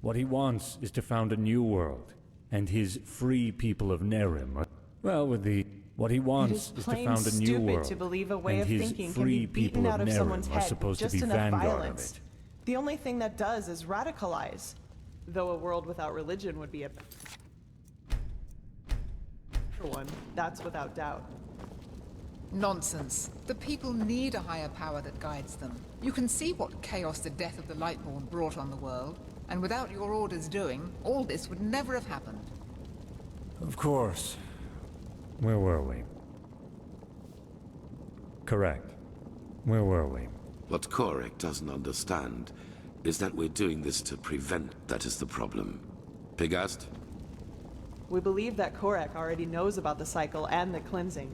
[SPEAKER 7] What he wants is to found a new world. And his free people of Nerim. Well, what he wants is to found a new world.
[SPEAKER 13] To believe a way
[SPEAKER 7] and
[SPEAKER 13] of
[SPEAKER 7] his
[SPEAKER 13] thinking can
[SPEAKER 7] free
[SPEAKER 13] be beaten
[SPEAKER 7] people
[SPEAKER 13] out
[SPEAKER 7] of
[SPEAKER 13] of someone's
[SPEAKER 7] Nerim are
[SPEAKER 13] head
[SPEAKER 7] supposed to
[SPEAKER 13] just
[SPEAKER 7] be
[SPEAKER 13] enough
[SPEAKER 7] vanguard
[SPEAKER 13] violence.
[SPEAKER 7] of it.
[SPEAKER 13] The only thing that does is radicalize. Though a world without religion would be a one, that's without doubt.
[SPEAKER 16] Nonsense. The people need a higher power that guides them. You can see what chaos the death of the Lightborn brought on the world, and without your orders doing, all this would never have happened.
[SPEAKER 7] Of course. Where were we? Correct. Where were we?
[SPEAKER 2] What Korek doesn't understand is that we're doing this to prevent. That is the problem. Pegast?
[SPEAKER 13] We believe that Korek already knows about the cycle and the cleansing.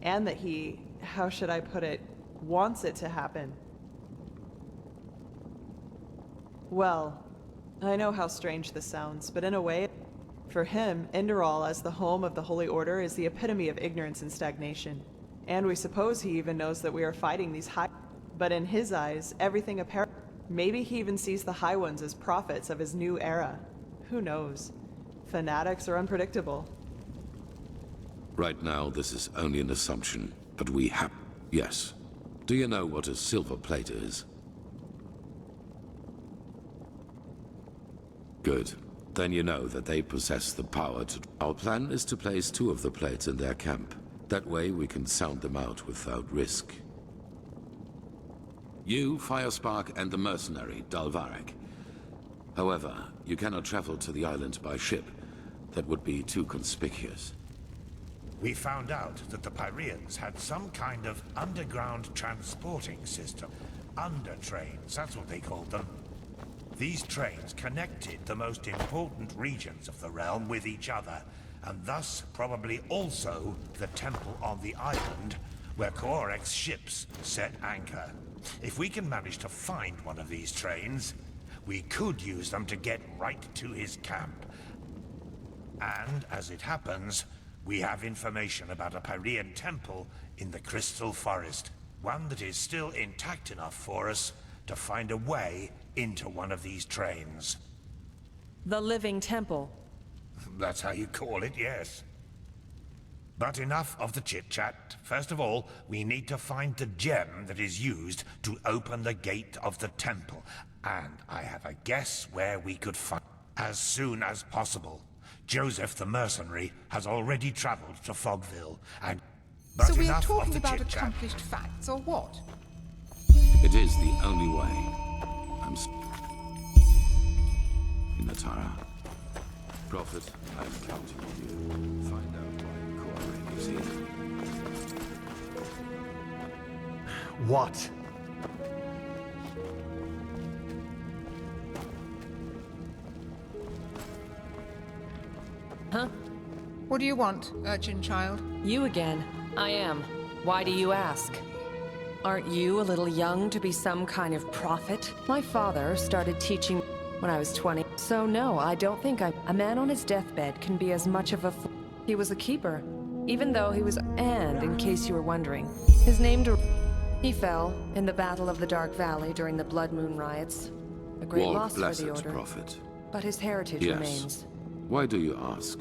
[SPEAKER 13] And that he, how should I put it, wants it to happen. Well, I know how strange this sounds, but in a way, for him, Enderal as the home of the Holy Order is the epitome of ignorance and stagnation. And we suppose he even knows that we are fighting these high... But in his eyes, everything apparent... Maybe he even sees the High Ones as prophets of his new era. Who knows? Fanatics are unpredictable.
[SPEAKER 2] Right now, this is only an assumption, but we have... Yes. Do you know what a silver plate is? Good. Then you know that they possess the power to... Our plan is to place 2 of the plates in their camp. That way we can sound them out without risk. You, Firespark, and the mercenary, Dalvarek. However, you cannot travel to the island by ship. That would be too conspicuous.
[SPEAKER 22] We found out that the Pyreans had some kind of underground transporting system. Undertrains, that's what they called them. These trains connected the most important regions of the realm with each other, and thus probably also the temple on the island where Korek's ships set anchor. If we can manage to find one of these trains, we could use them to get right to his camp. And, as it happens, we have information about a Pyrean temple in the Crystal Forest. One that is still intact enough for us to find a way into one of these trains.
[SPEAKER 20] The Living Temple.
[SPEAKER 22] That's how you call it, yes. But enough of the chit-chat. First of all, we need to find the gem that is used to open the gate of the temple. And I have a guess where we could find as soon as possible. Joseph the mercenary has already traveled to Fogville, and... But
[SPEAKER 16] so we are
[SPEAKER 22] enough of
[SPEAKER 16] talking
[SPEAKER 22] the
[SPEAKER 16] about
[SPEAKER 22] chit-chat.
[SPEAKER 16] accomplished facts, or what?
[SPEAKER 2] It is the only way. I'm... Natara. Prophet, I'm counting on you. Find out why Korek is here.
[SPEAKER 8] What?
[SPEAKER 20] Huh?
[SPEAKER 16] What do you want, urchin child?
[SPEAKER 20] You again. I am. Why do you ask? Aren't you a little young to be some kind of prophet? My father started teaching when I was 20. So no, I don't think a man on his deathbed can be as much of a He was a keeper. Even though he was... And, in case you were wondering, his name... He fell in the Battle of the Dark Valley during the Blood Moon riots. A great
[SPEAKER 2] Walt
[SPEAKER 20] loss for
[SPEAKER 2] blessed
[SPEAKER 20] the Order.
[SPEAKER 2] prophet.
[SPEAKER 20] But his heritage
[SPEAKER 2] Yes.
[SPEAKER 20] remains.
[SPEAKER 2] Why do you ask?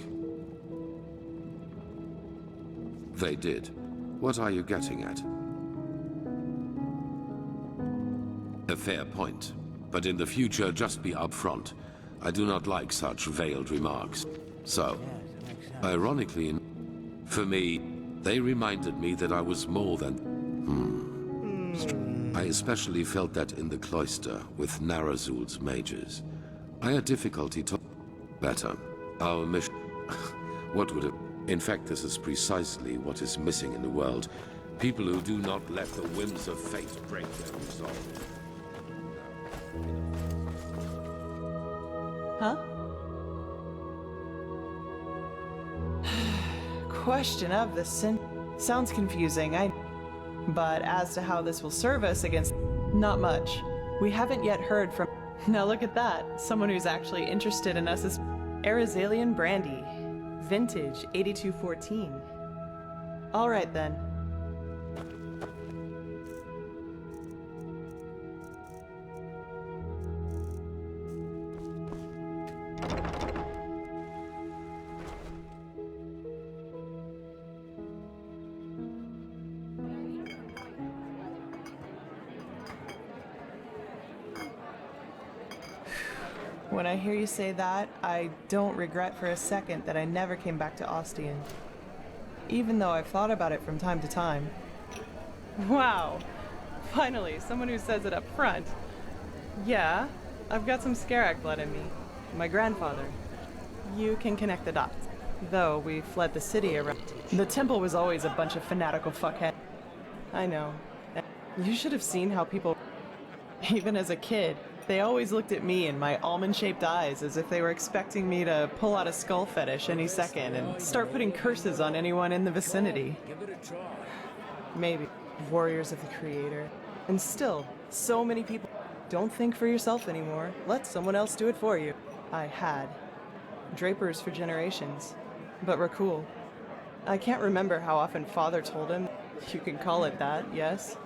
[SPEAKER 2] They did. What are you getting at? A fair point. But in the future, just be upfront. I do not like such veiled remarks. So, ironically, for me, they reminded me that I was more than... I especially felt that in the cloister with Narazul's mages. I had difficulty to... Better. Our mission... What would have... In fact, this is precisely what is missing in the world. People who do not let the whims of fate break their resolve.
[SPEAKER 13] Huh? Question of the sin... Sounds confusing, But as to how this will serve us against... Not much. We haven't yet heard from... Now look at that. Someone who's actually interested in us is... Arizalian Brandy. Vintage 8214. Alright then. When I hear you say that, I don't regret for a second that I never came back to Ostian. Even though I've thought about it from time to time. Wow! Finally, someone who says it up front. Yeah, I've got some Skarak blood in me. My grandfather. You can connect the dots. Though we fled the city around. The temple was always a bunch of fanatical fuckheads. I know. You should have seen how people... Even as a kid, they always looked at me and my almond-shaped eyes as if they were expecting me to pull out a skull fetish any second and start putting curses on anyone in the vicinity. Maybe. Warriors of the Creator. And still, so many people don't think for yourself anymore. Let someone else do it for you. I had. Drapers for generations. But Rakul. I can't remember how often Father told him. You can call it that, yes?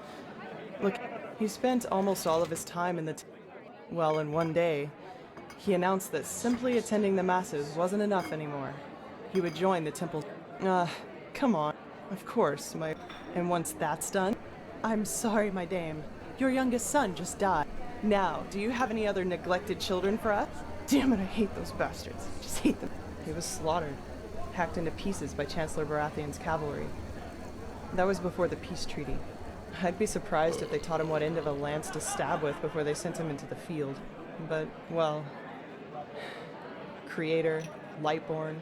[SPEAKER 13] Look, he spent almost all of his time in the... Well, in one day, he announced that simply attending the masses wasn't enough anymore. He would join the temple. Come on. Of course, my... And once that's done... I'm sorry, my dame. Your youngest son just died. Now, do you have any other neglected children for us? Damn it, I hate those bastards. Just hate them. He was slaughtered, hacked into pieces by Chancellor Baratheon's cavalry. That was before the peace treaty. I'd be surprised if they taught him what end of a lance to stab with before they sent him into the field. But, well... Creator, Lightborn...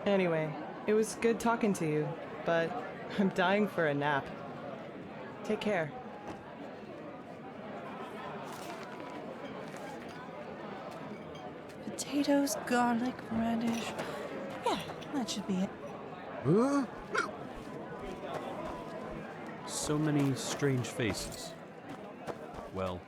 [SPEAKER 13] Anyway, it was good talking to you, but I'm dying for a nap. Take care.
[SPEAKER 18] Potatoes, garlic, radish. Yeah, that should be it.
[SPEAKER 12] So many strange faces. Well...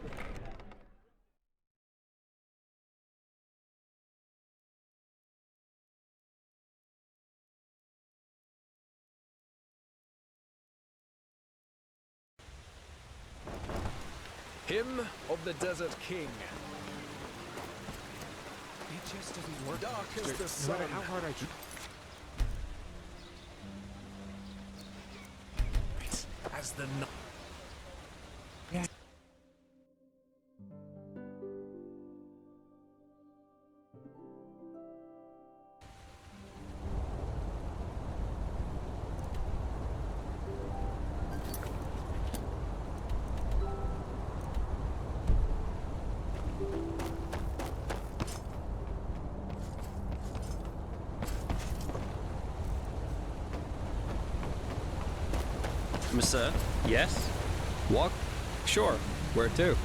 [SPEAKER 1] Hymn of the Desert King. It just doesn't work. Dark as the sun. No matter how hard I try. As the night. Yeah.
[SPEAKER 12] Sir?
[SPEAKER 1] Yes? Walk? Sure. Where to?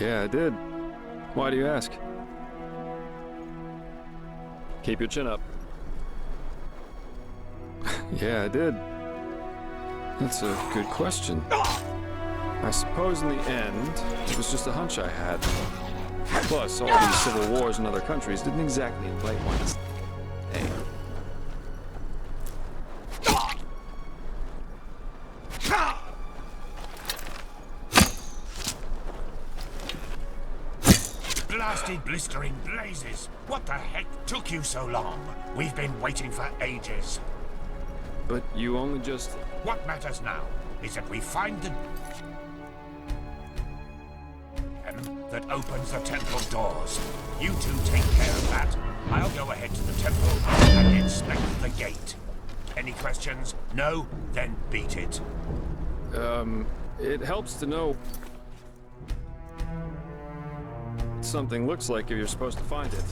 [SPEAKER 5] Yeah, I did. Why do you ask? Keep your chin up. Yeah, I did. That's a good question. I suppose in the end, it was just a hunch I had. Plus, all these civil wars in other countries didn't exactly invite one to stay.
[SPEAKER 22] Blasted blistering blazes! What the heck took you so long? We've been waiting for ages.
[SPEAKER 5] But you only just...
[SPEAKER 22] What matters now is that we find the... that opens the temple doors. You two take care of that. I'll go ahead to the temple and inspect the gate. Any questions? No? Then beat it.
[SPEAKER 5] It helps to know... something looks like if you're supposed to find it.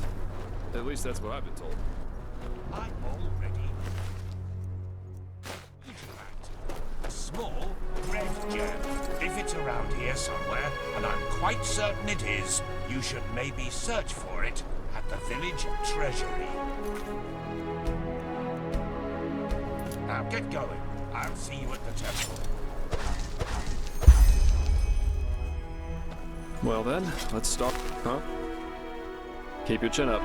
[SPEAKER 5] At least that's what I've been told.
[SPEAKER 22] I'm already... A small red gem. If it's around here somewhere, and I'm quite certain it is, you should maybe search for it at the village treasury. Now get going. I'll see you at the temple.
[SPEAKER 5] Well then, let's start. Huh? Keep your chin up.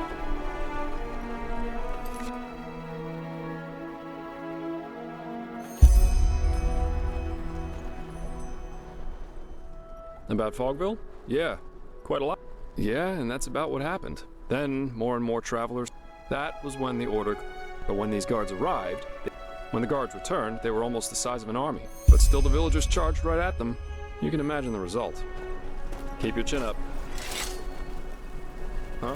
[SPEAKER 5] About Fogville? Yeah, quite a lot. Yeah, and that's about what happened. Then, more and more travelers. That was when the order... But when these guards arrived, when the guards returned, they were almost the size of an army. But still the villagers charged right at them. You can imagine the result. Keep your chin up. Huh?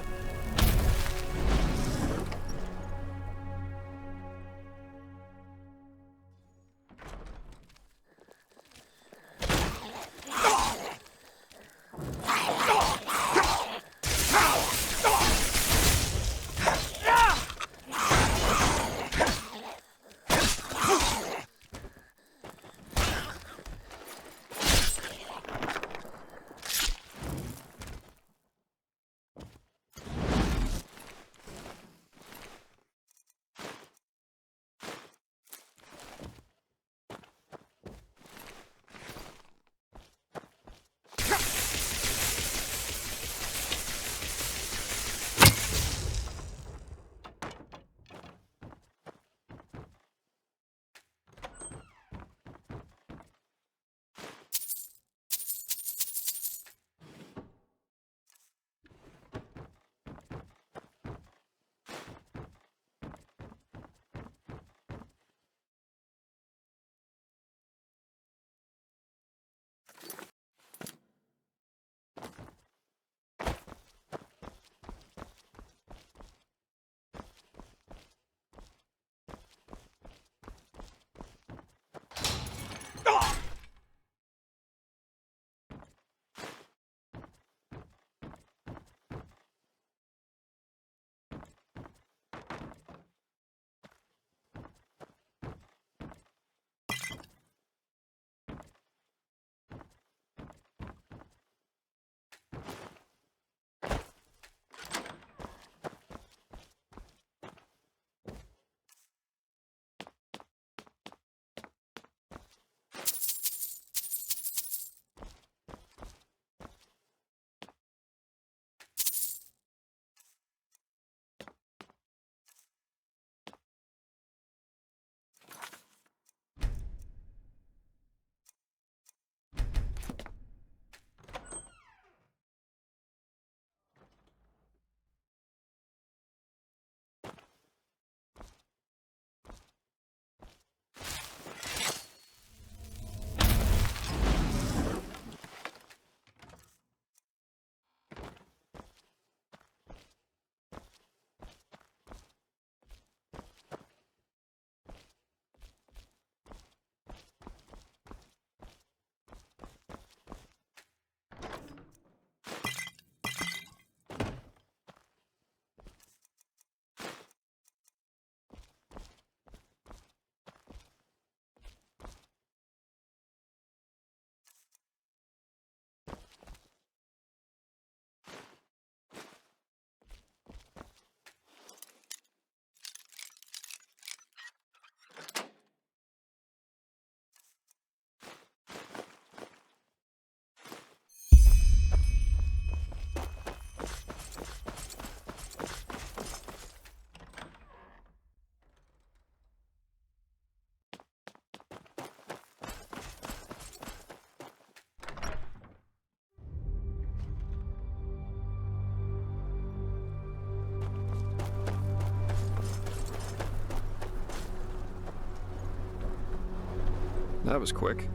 [SPEAKER 5] That was quick.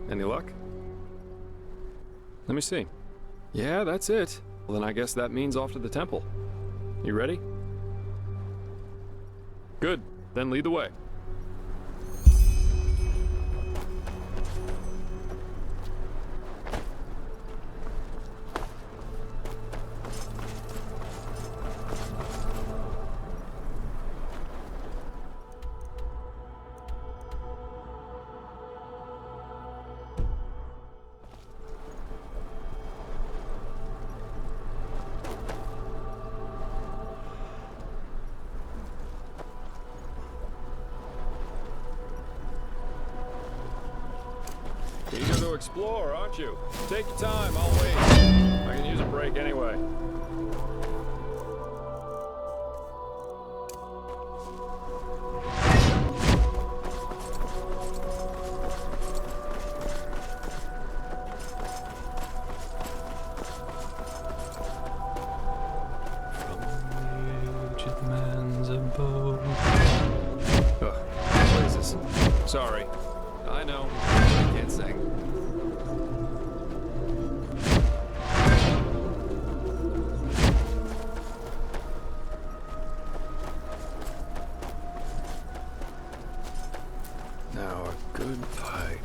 [SPEAKER 5] Any luck? Let me see. Yeah, that's it. Well, then I guess that means off to the temple. You ready? Good. Then lead the way. Eager to explore, aren't you? Take your time, I'll wait. I can use a break anyway. What is this? Sorry. I know. I can't sing. Now a good pipe.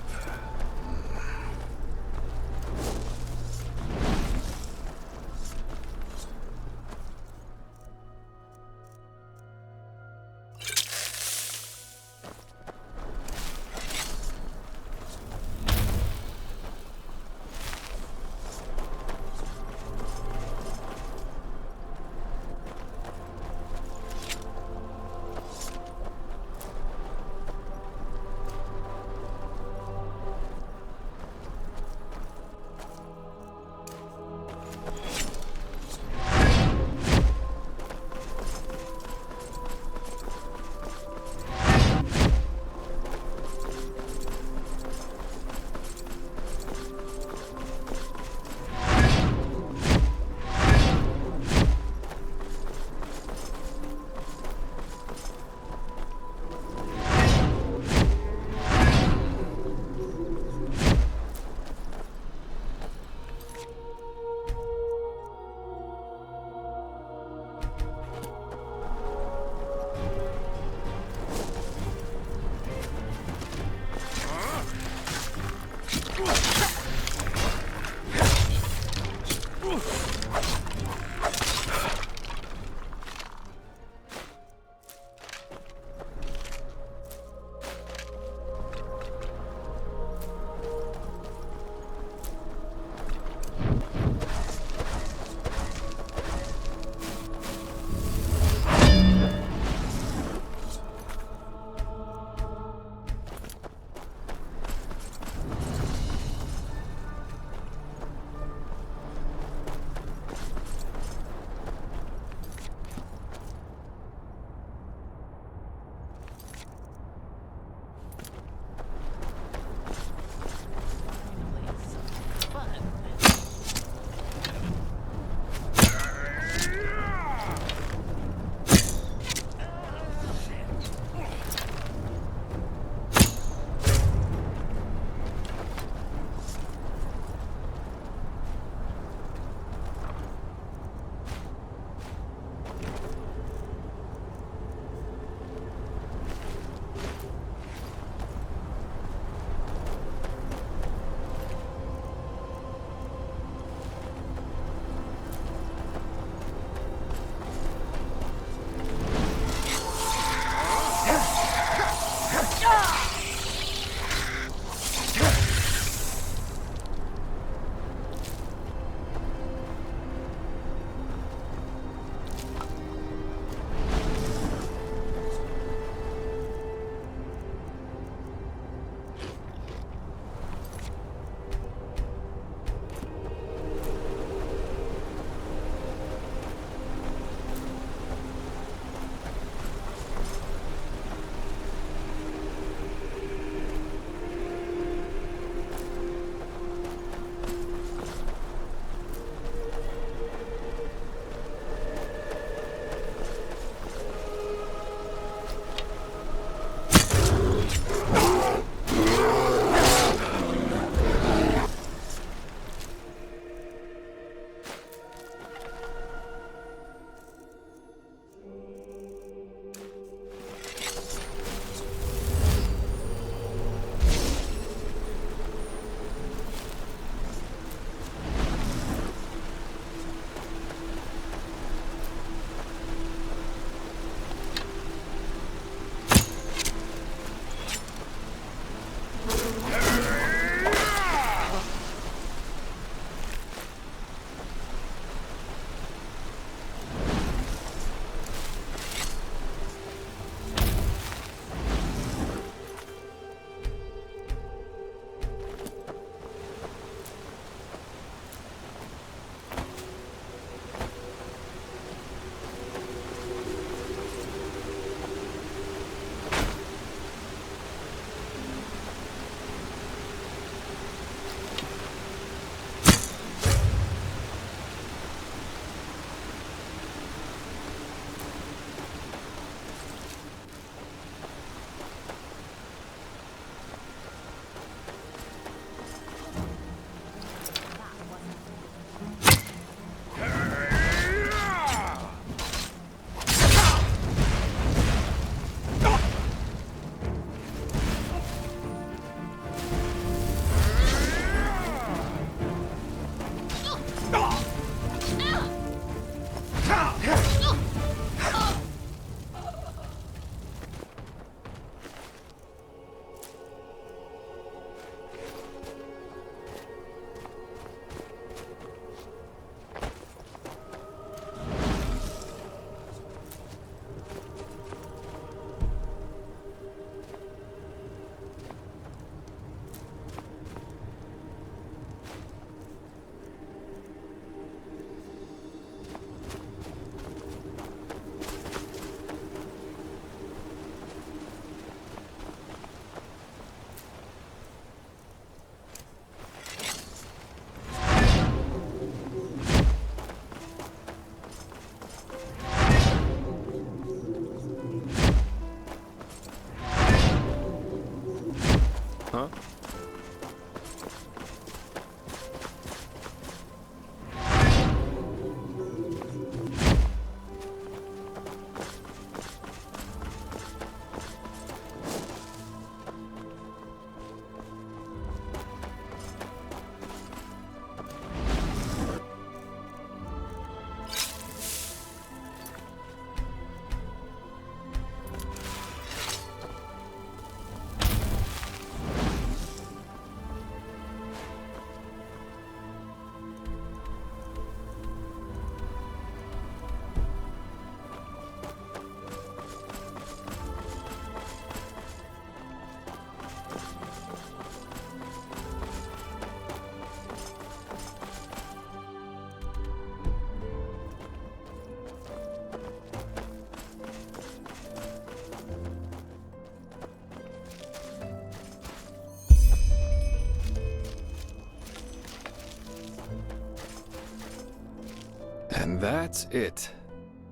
[SPEAKER 5] And that's it.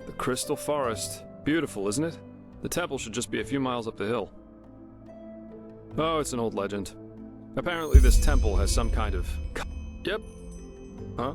[SPEAKER 5] The Crystal Forest. Beautiful, isn't it? The temple should just be a few miles up the hill. Oh, it's an old legend. Apparently this temple has some kind of... Yep. Huh?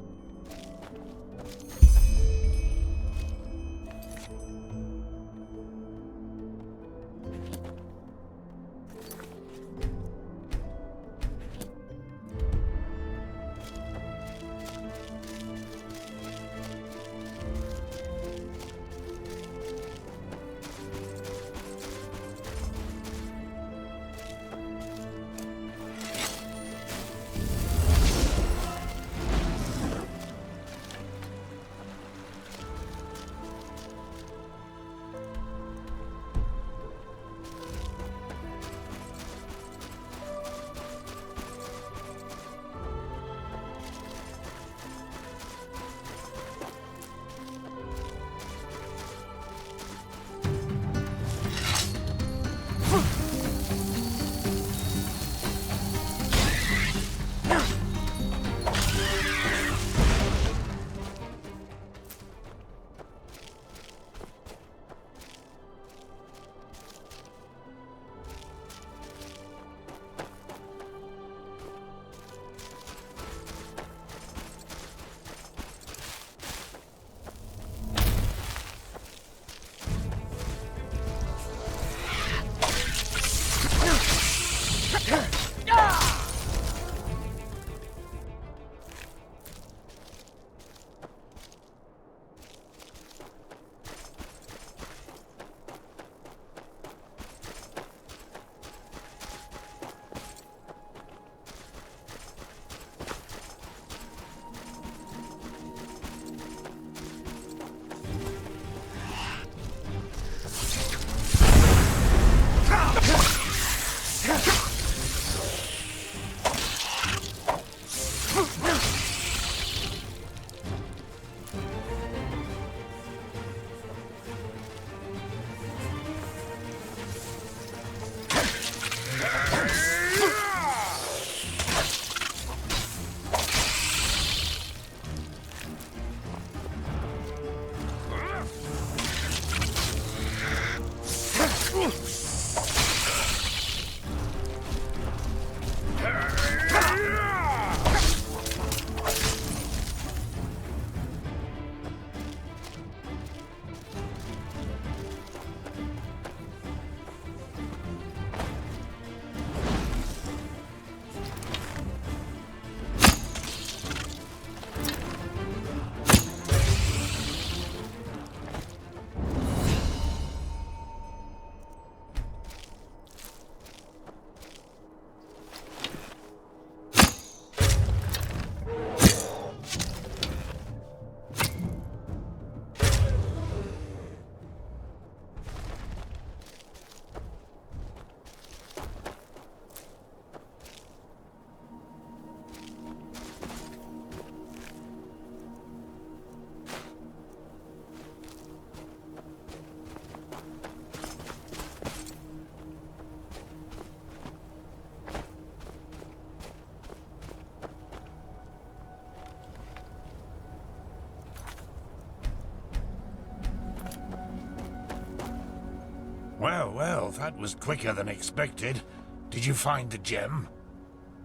[SPEAKER 22] Well, well, that was quicker than expected. Did you find the gem?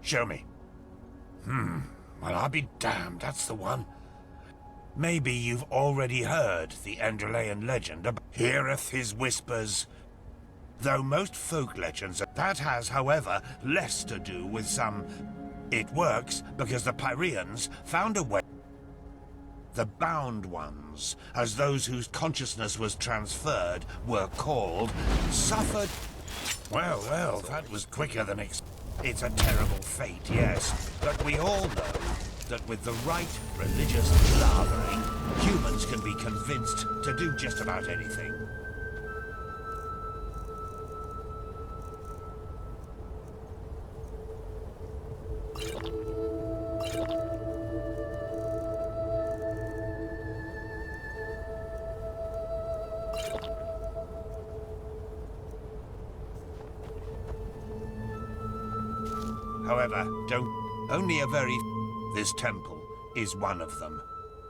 [SPEAKER 22] Show me. Well, I'll be damned, that's the one. Maybe you've already heard the Enderalian legend about heareth his whispers. Though most folk legends... That has, however, less to do with some... It works because the Pyreans found a way... The bound ones, as those whose consciousness was transferred, were called, suffered... Well, well, that was quicker than It's a terrible fate, yes, but we all know that with the right religious lavering, humans can be convinced to do just about anything. However, only a very... This temple is one of them.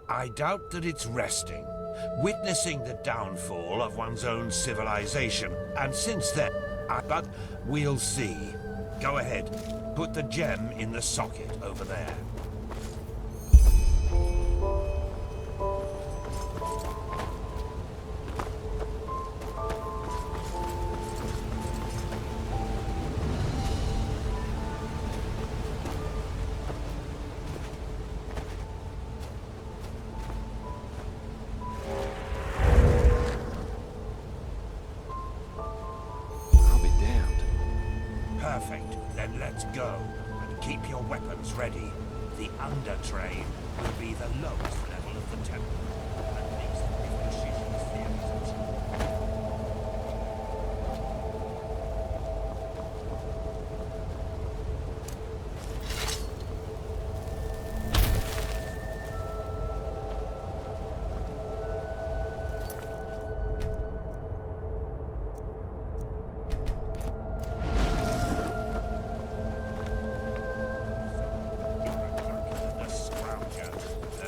[SPEAKER 22] I doubt that it's resting, witnessing the downfall of one's own civilization. And since then, but we'll see. Go ahead, put the gem in the socket over there. Perfect. Then let's go. And keep your weapons ready. The under train will be the lowest level of the temple. At least if Kashishi's theories are true.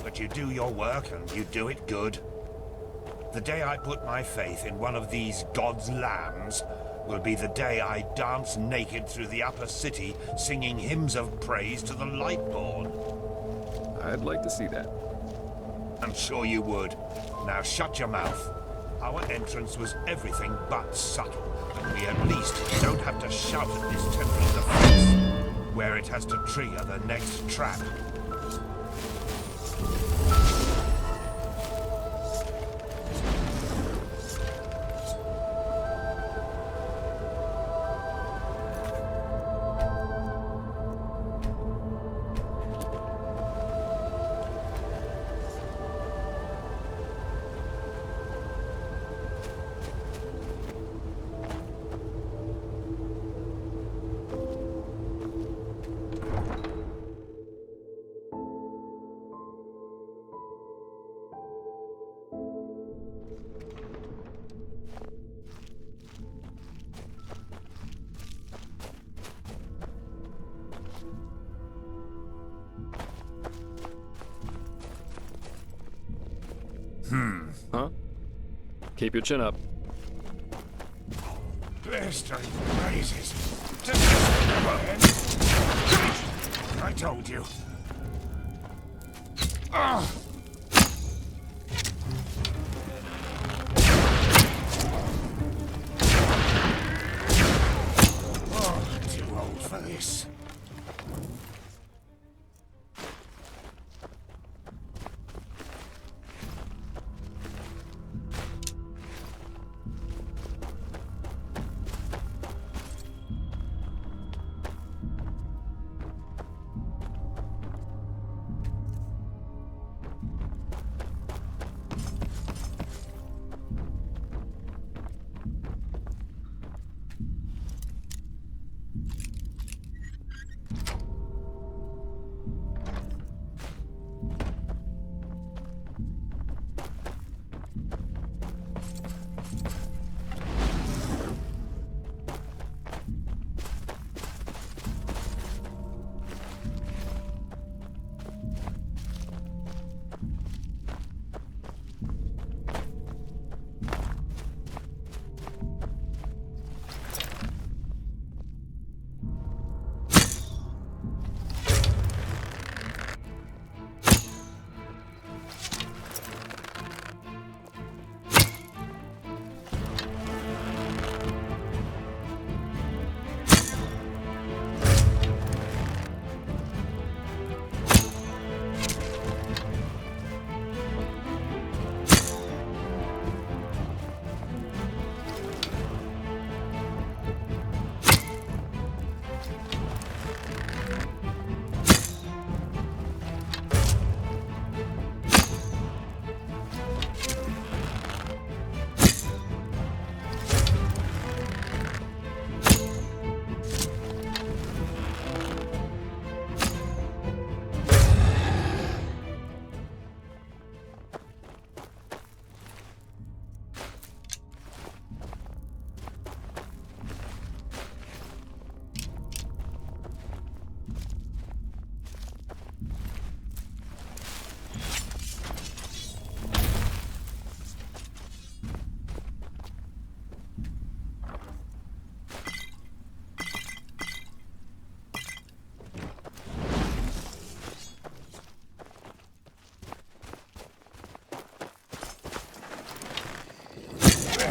[SPEAKER 22] But you do your work, and you do it good. The day I put my faith in one of these gods' lambs will be the day I dance naked through the upper city, singing hymns of praise to the Lightborn.
[SPEAKER 5] I'd like to see that.
[SPEAKER 22] I'm sure you would. Now shut your mouth. Our entrance was everything but subtle, and we at least don't have to shout at this temple in the face, where it has to trigger the next trap.
[SPEAKER 5] Huh? Keep your chin up.
[SPEAKER 22] Blistering praises. I told you. Oh. Oh, too old for this.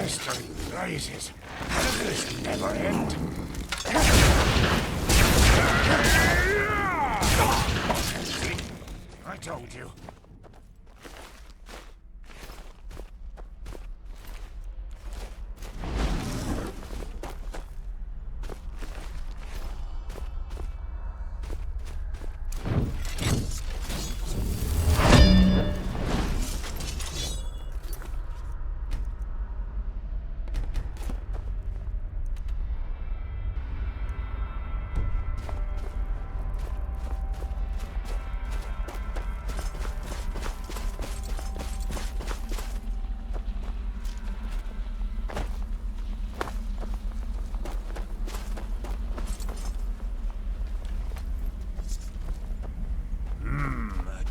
[SPEAKER 22] Blistering blazes. How does this never end? See? I told you.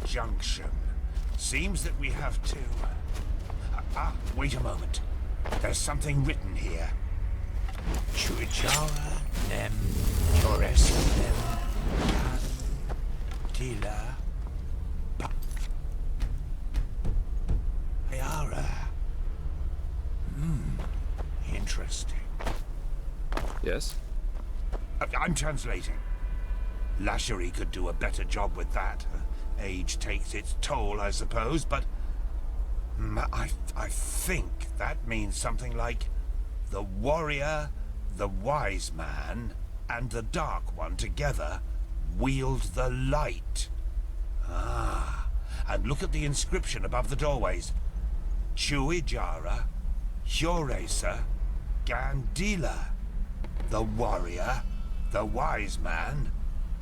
[SPEAKER 22] Junction. Seems that we have to... wait a moment. There's something written here. Chuijara nem Chores nem Tila Ayara. Interesting.
[SPEAKER 5] Yes?
[SPEAKER 22] I'm translating. Lashery could do a better job with that. Age takes its toll, I suppose, but I think that means something like the warrior, the wise man, and the dark one together wield the light. Ah, and look at the inscription above the doorways. Chuijara, Hjoresa, Gandila. The warrior, the wise man,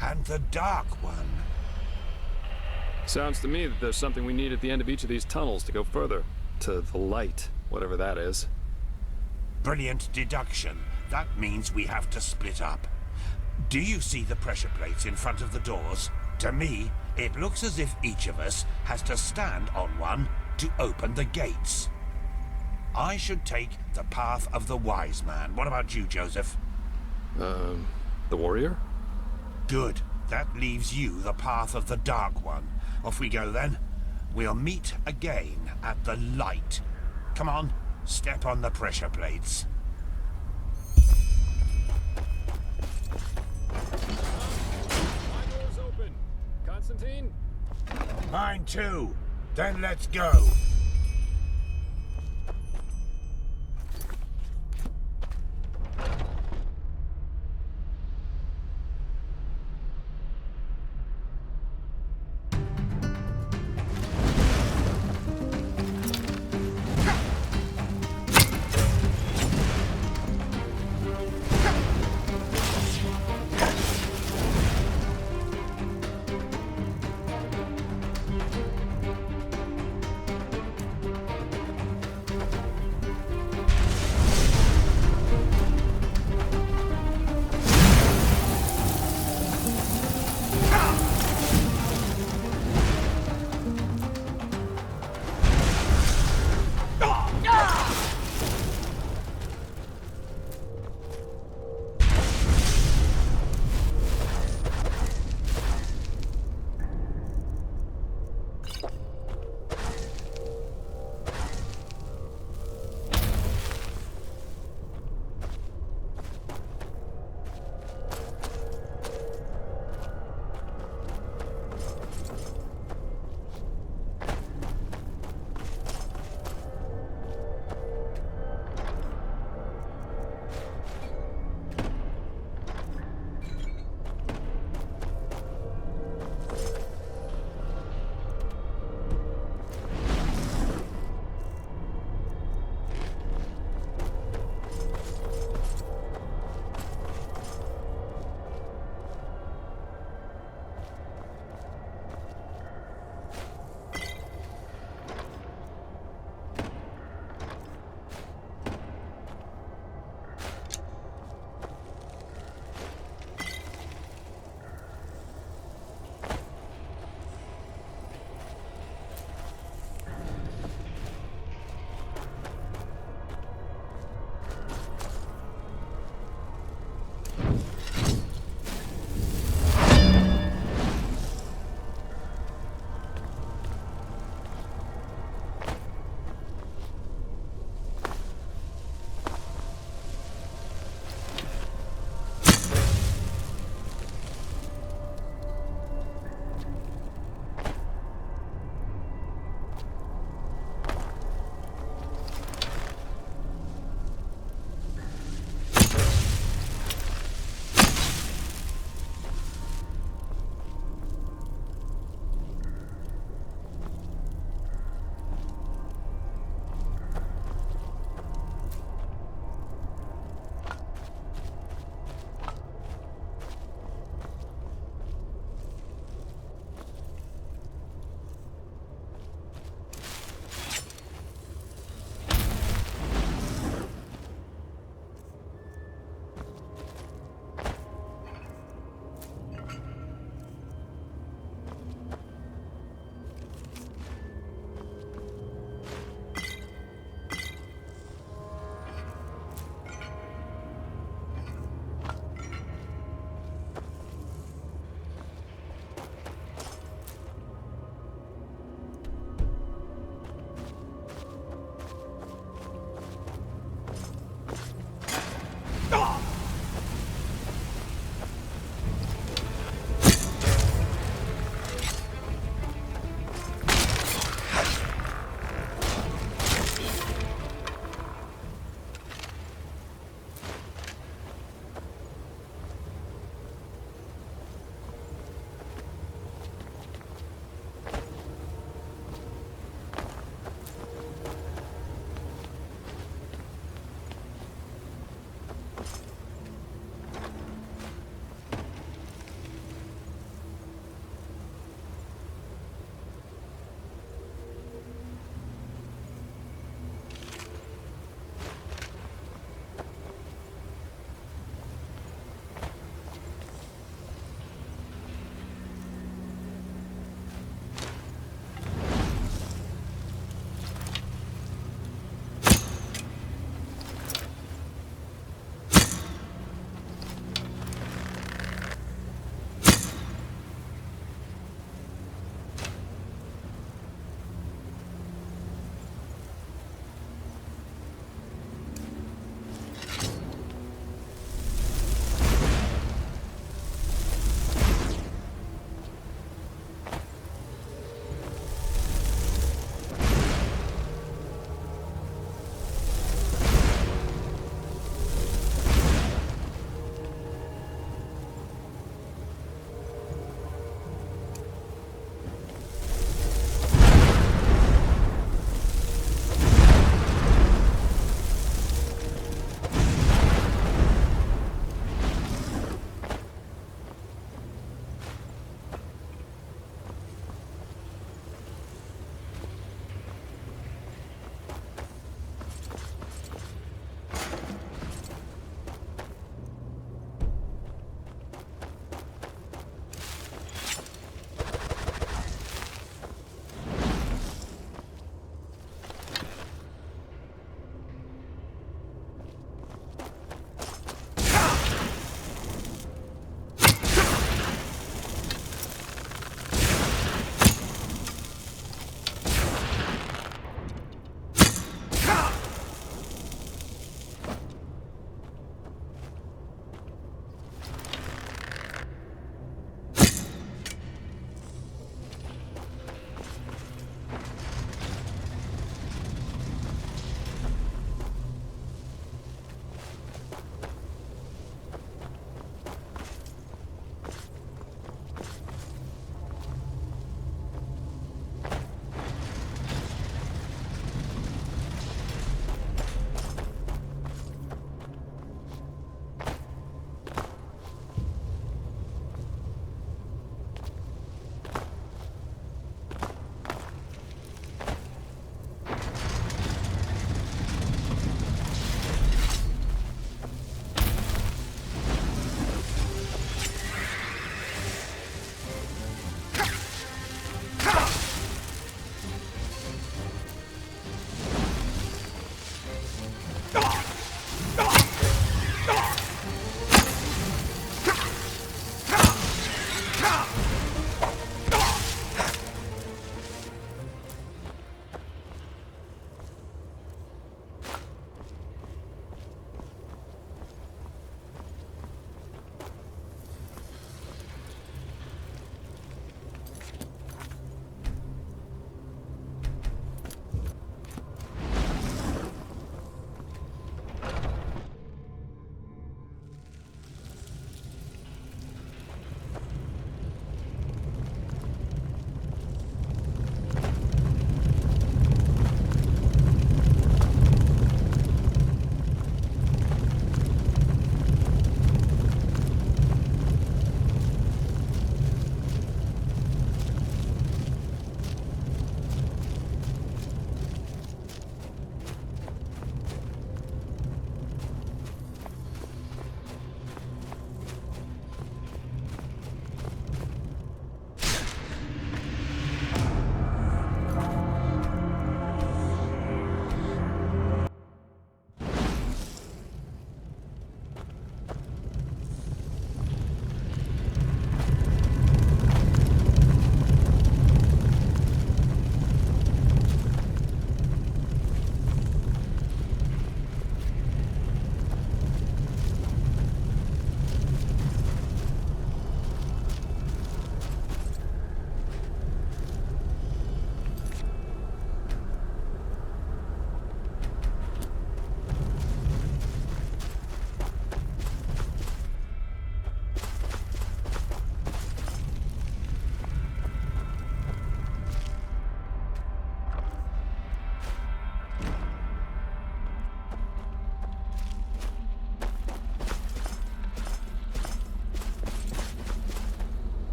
[SPEAKER 22] and the dark one.
[SPEAKER 5] Sounds to me that there's something we need at the end of each of these tunnels to go further. To the light, whatever that is.
[SPEAKER 22] Brilliant deduction. That means we have to split up. Do you see the pressure plates in front of the doors? To me, it looks as if each of us has to stand on one to open the gates. I should take the path of the wise man. What about you, Joseph?
[SPEAKER 5] The warrior?
[SPEAKER 22] Good. That leaves you the path of the dark one. Off we go then. We'll meet again at the light. Come on, step on the pressure plates.
[SPEAKER 5] My door's open. Constantine?
[SPEAKER 22] Mine too. Then let's go.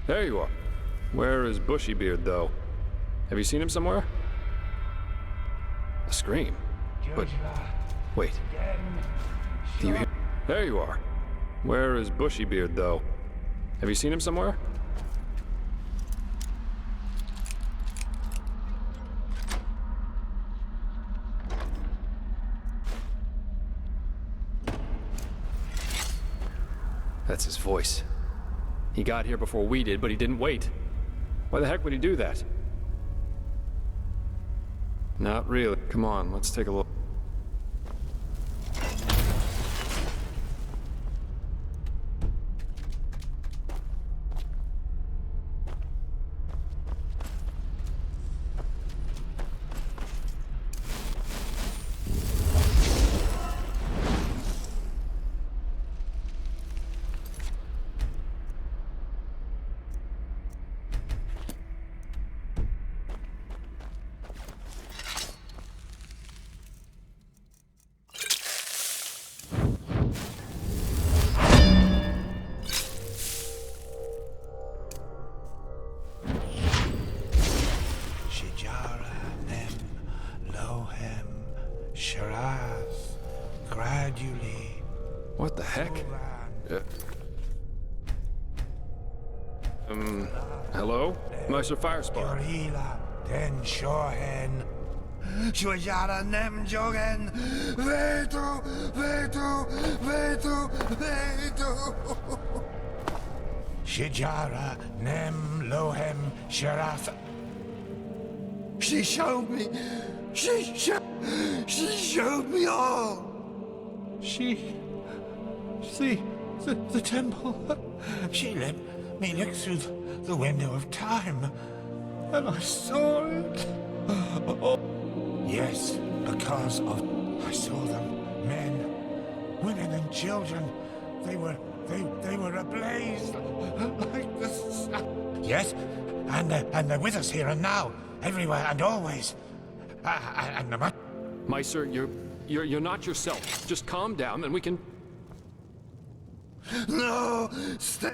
[SPEAKER 5] There you are. Where is Bushybeard, though? Have you seen him somewhere? A scream? But... wait. Do you hear... There you are. Where is Bushybeard, though? Have you seen him somewhere? That's his voice. He got here before we did, but he didn't wait. Why the heck would he do that? Not really. Come on, let's take a look. What the heck? Hello? Meister Firespark.
[SPEAKER 22] Den Shohen. Shojara nem jogen. Veto, veto, veto, veto. Shijara nem lohem sharath. She showed me. She showed me all. The temple. She let me look through the window of time, and I saw it. Oh. Yes, because of I saw them, men, women, and children. They were ablaze like the sun. Yes, and they're with us here and now, everywhere and always. And the
[SPEAKER 5] Meister, you're not yourself. Just calm down, and we can.
[SPEAKER 22] No, stay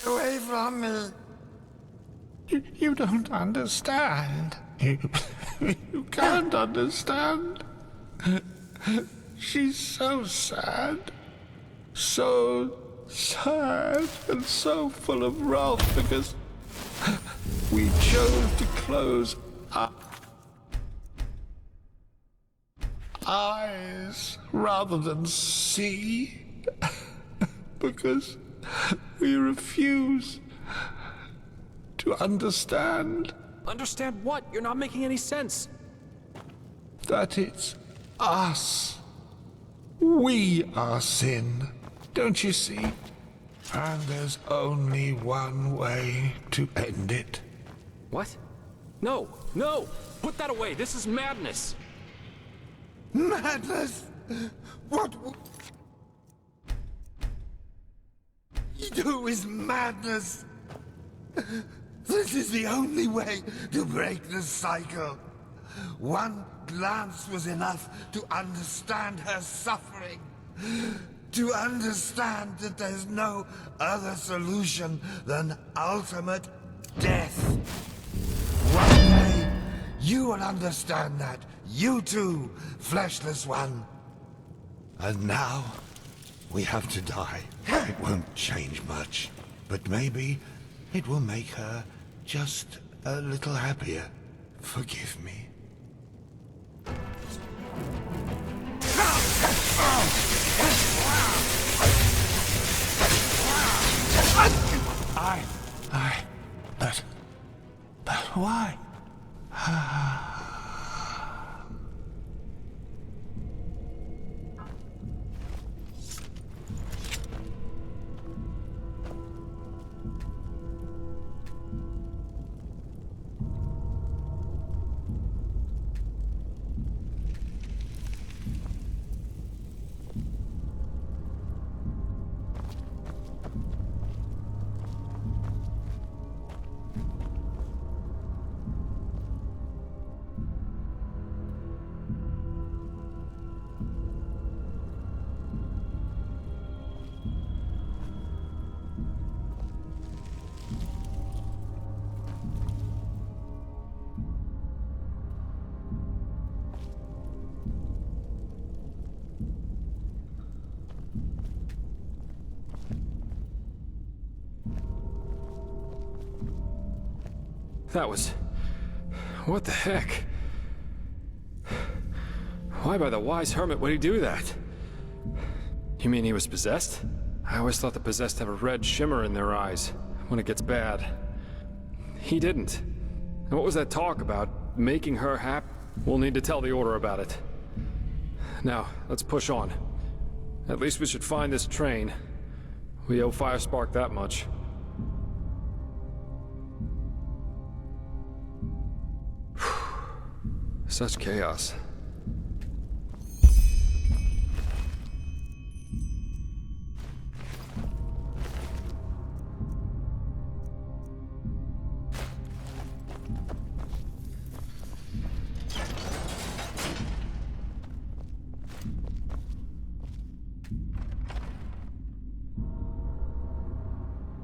[SPEAKER 22] away from me. You don't understand. You can't understand. She's so sad. So sad and so full of wrath because we chose to close our eyes rather than see. Because we refuse to understand.
[SPEAKER 5] Understand what? You're not making any sense.
[SPEAKER 22] That it's us. We are sin. Don't you see? And there's only one way to end it.
[SPEAKER 5] What? No, no! Put that away! This is madness!
[SPEAKER 22] Madness? What you do is madness. This is the only way to break the cycle. One glance was enough to understand her suffering. To understand that there's no other solution than ultimate death. One day, you will understand that. You too, fleshless one. And now, we have to die. It won't change much, but maybe it will make her just a little happier. Forgive me. But why?
[SPEAKER 5] That was... What the heck? Why by the wise hermit would he do that? You mean he was possessed? I always thought the possessed have a red shimmer in their eyes when it gets bad. He didn't. And what was that talk about making her happy? We'll need to tell the Order about it. Now, let's push on. At least we should find this train. We owe Firespark that much. Such chaos.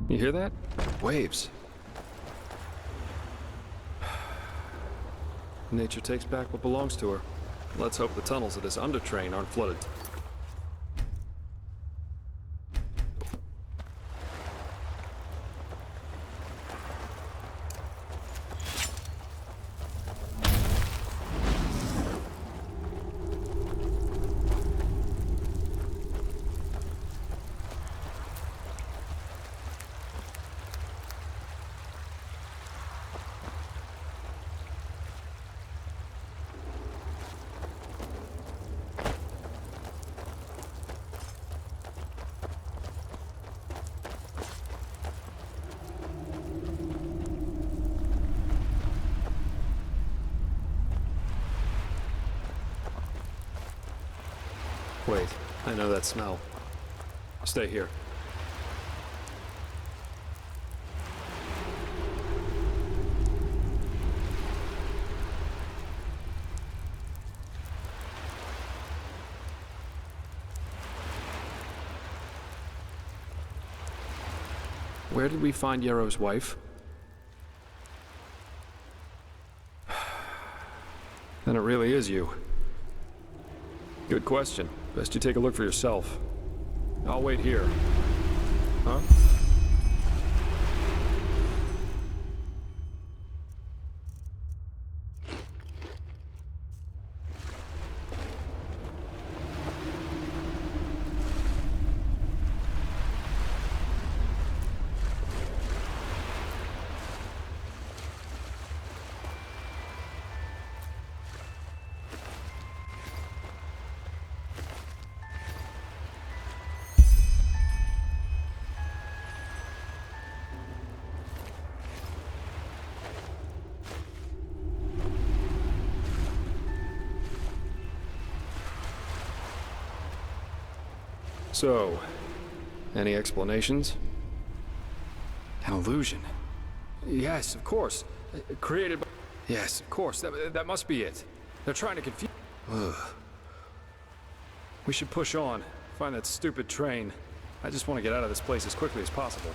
[SPEAKER 5] You hear that? Waves. Nature takes back what belongs to her. Let's hope the tunnels of this undertrain aren't flooded. Wait, I know that smell. Stay here. Where did we find Yarrow's wife? Then it really is you. Good question. Best you take a look for yourself. I'll wait here. Huh? So, any explanations? An illusion. Yes, of course. Created by... Yes, of course. That must be it. They're trying to confuse... Ugh. We should push on. Find that stupid train. I just want to get out of this place as quickly as possible.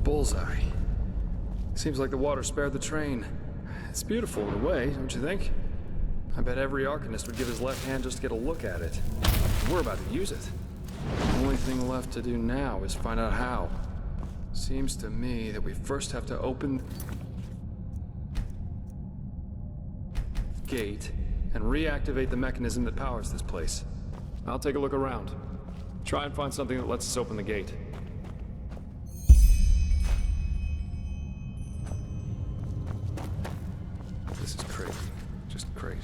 [SPEAKER 5] bullseye. Seems like the water spared the train. It's beautiful in a way, don't you think? I bet every Arcanist would give his left hand just to get a look at it. We're about to use it. The only thing left to do now is find out how. Seems to me that we first have to open the gate and reactivate the mechanism that powers this place. I'll take a look around. Try and find something that lets us open the gate. This is crazy. Just crazy.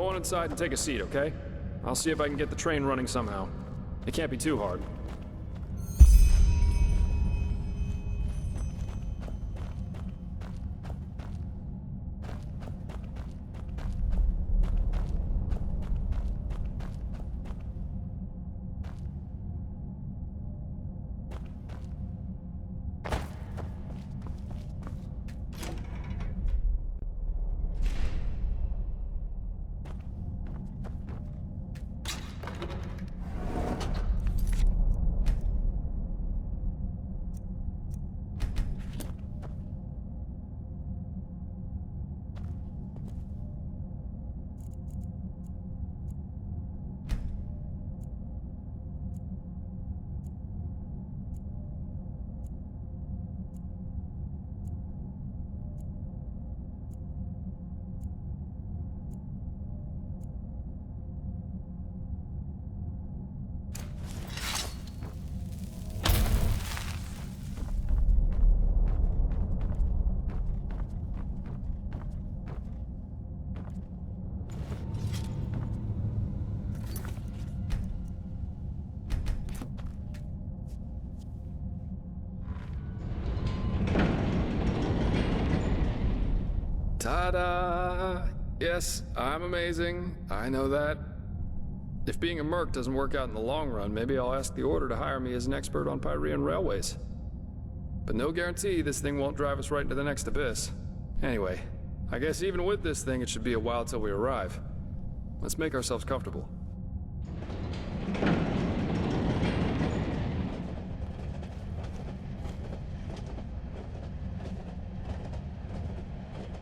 [SPEAKER 5] Go on inside and take a seat, okay? I'll see if I can get the train running somehow. It can't be too hard. Ta-da! Yes, I'm amazing. I know that. If being a merc doesn't work out in the long run, maybe I'll ask the Order to hire me as an expert on Pyrean railways. But no guarantee this thing won't drive us right into the next abyss. Anyway, I guess even with this thing, it should be a while till we arrive. Let's make ourselves comfortable.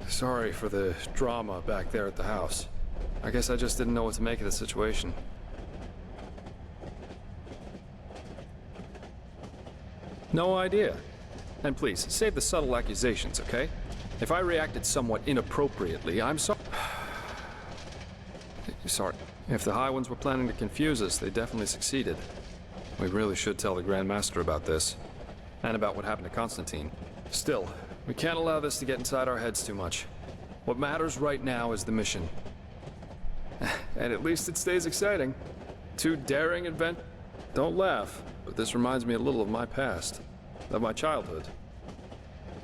[SPEAKER 5] Sorry for the drama back there at the house. I guess I just didn't know what to make of the situation. No idea. And please, save the subtle accusations, okay? If I reacted somewhat inappropriately, I'm sorry. Sorry. If the High Ones were planning to confuse us, they definitely succeeded. We really should tell the Grand Master about this. And about what happened to Constantine. Still, we can't allow this to get inside our heads too much. What matters right now is the mission. And at least it stays exciting. 2 daring adventures. Don't laugh, but this reminds me a little of my past. Of my childhood.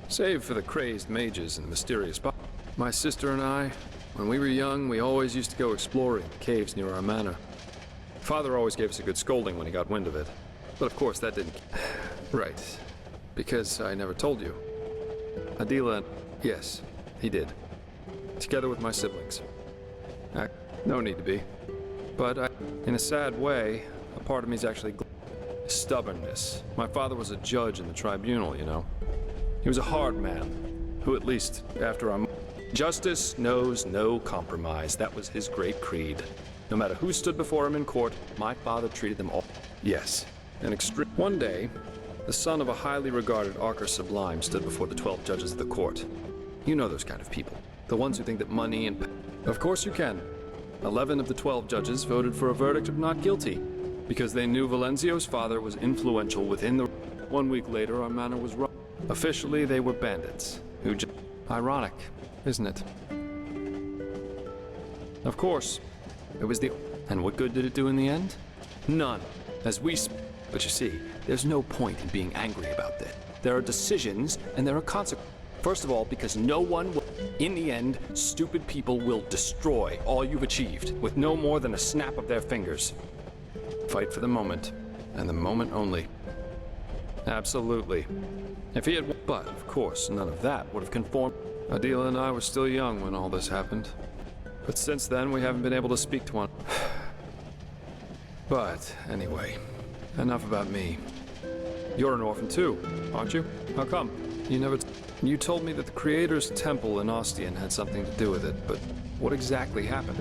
[SPEAKER 5] Save for the crazed mages and the mysterious my sister and I, when we were young, we always used to go exploring the caves near our manor. Father always gave us a good scolding when he got wind of it. But of course that didn't... Right. Because I never told you. Adila... Yes, he did. Together with my siblings. No need to be. But in a sad way, a part of me is actually stubbornness. My father was a judge in the tribunal, you know. He was a hard man, who at least, after our... Justice knows no compromise. That was his great creed. No matter who stood before him in court, my father treated them all... Yes, an extreme... One day, the son of a highly regarded Archer Sublime stood before the 12 judges of the court. You know those kind of people. The ones who think that money and... Of course you can. 11 of the 12 judges voted for a verdict of not guilty, because they knew Valenzio's father was influential within the... 1 week later, our manor was wrong. Officially, they were bandits, who just... Ironic, isn't it? Of course, it was the... And what good did it do in the end? None. As we... But you see, there's no point in being angry about that. There are decisions, and there are consequences. First of all, because no one will... In the end, stupid people will destroy all you've achieved, with no more than a snap of their fingers. Fight for the moment, and the moment only. Absolutely. If he had... But, of course, none of that would have conformed... Adila and I were still young when all this happened. But since then, we haven't been able to speak to one... But, anyway, enough about me. You're an orphan too, aren't you? How come? You never... You told me that the Creator's Temple in Ostian had something to do with it, but what exactly happened?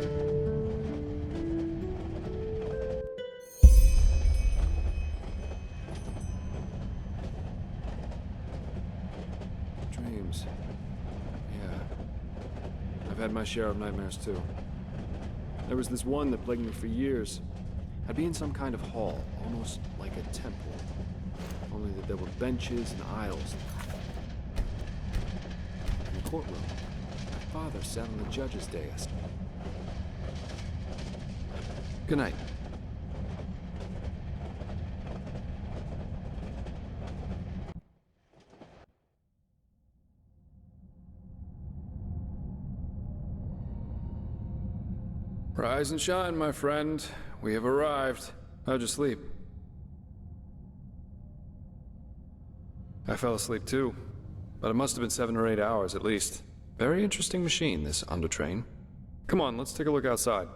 [SPEAKER 5] Dreams. Yeah. I've had my share of nightmares too. There was this one that plagued me for years. I'd be in some kind of hall, almost like a temple. Only that there were benches and aisles. In the courtroom, my father sat on the judge's dais. Good night. Rise and shine, my friend. We have arrived. How'd you sleep? I fell asleep too, but it must have been 7 or 8 hours at least. Very interesting machine, this Undertrain. Come on, let's take a look outside.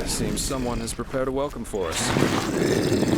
[SPEAKER 5] Seems someone has prepared a welcome for us.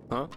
[SPEAKER 5] Huh?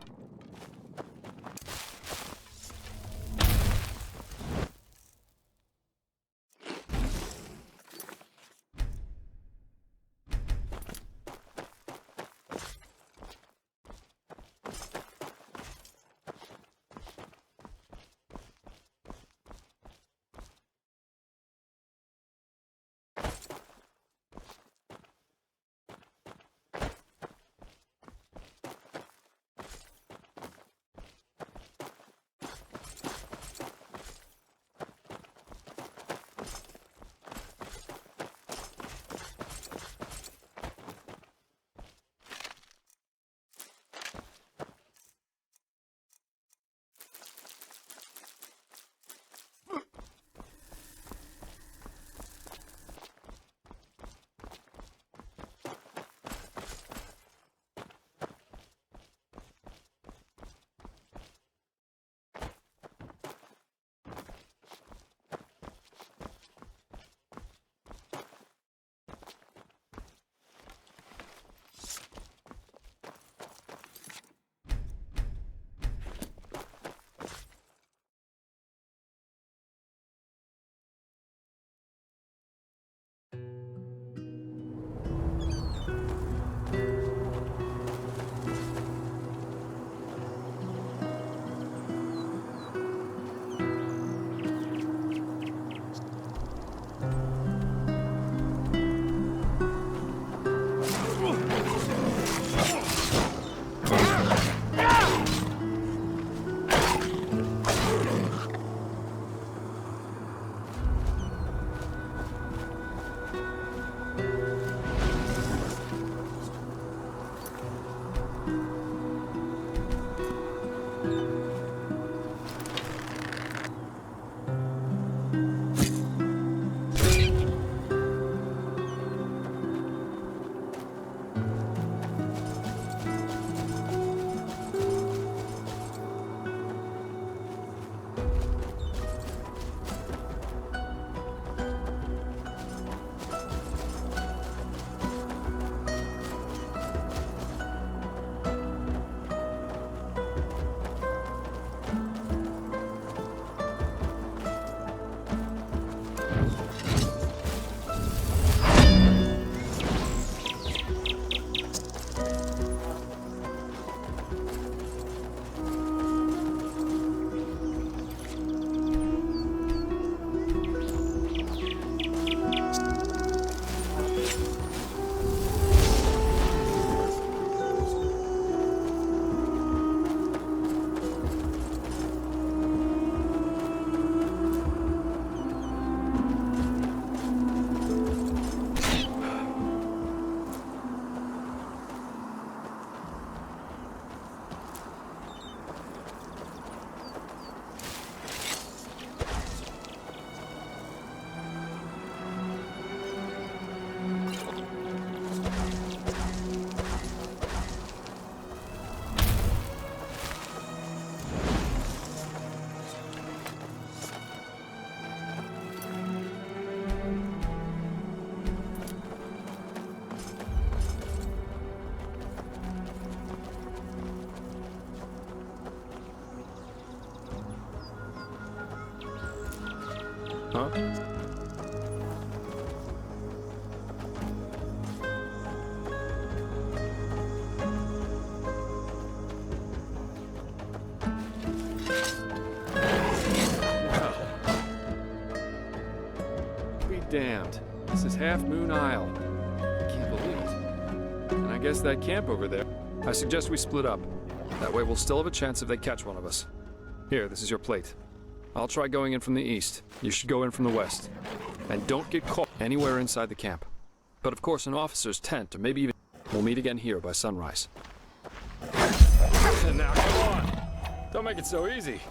[SPEAKER 5] huh? Be damned. This is Half Moon Isle. I can't believe it. And I guess that camp over there. I suggest we split up. That way we'll still have a chance if they catch one of us. Here, this is your plate. I'll try going in from the east. You should go in from the west. And don't get caught anywhere inside the camp. But of course an officer's tent, or maybe even... We'll meet again here by sunrise. And now, come on! Don't make it so easy.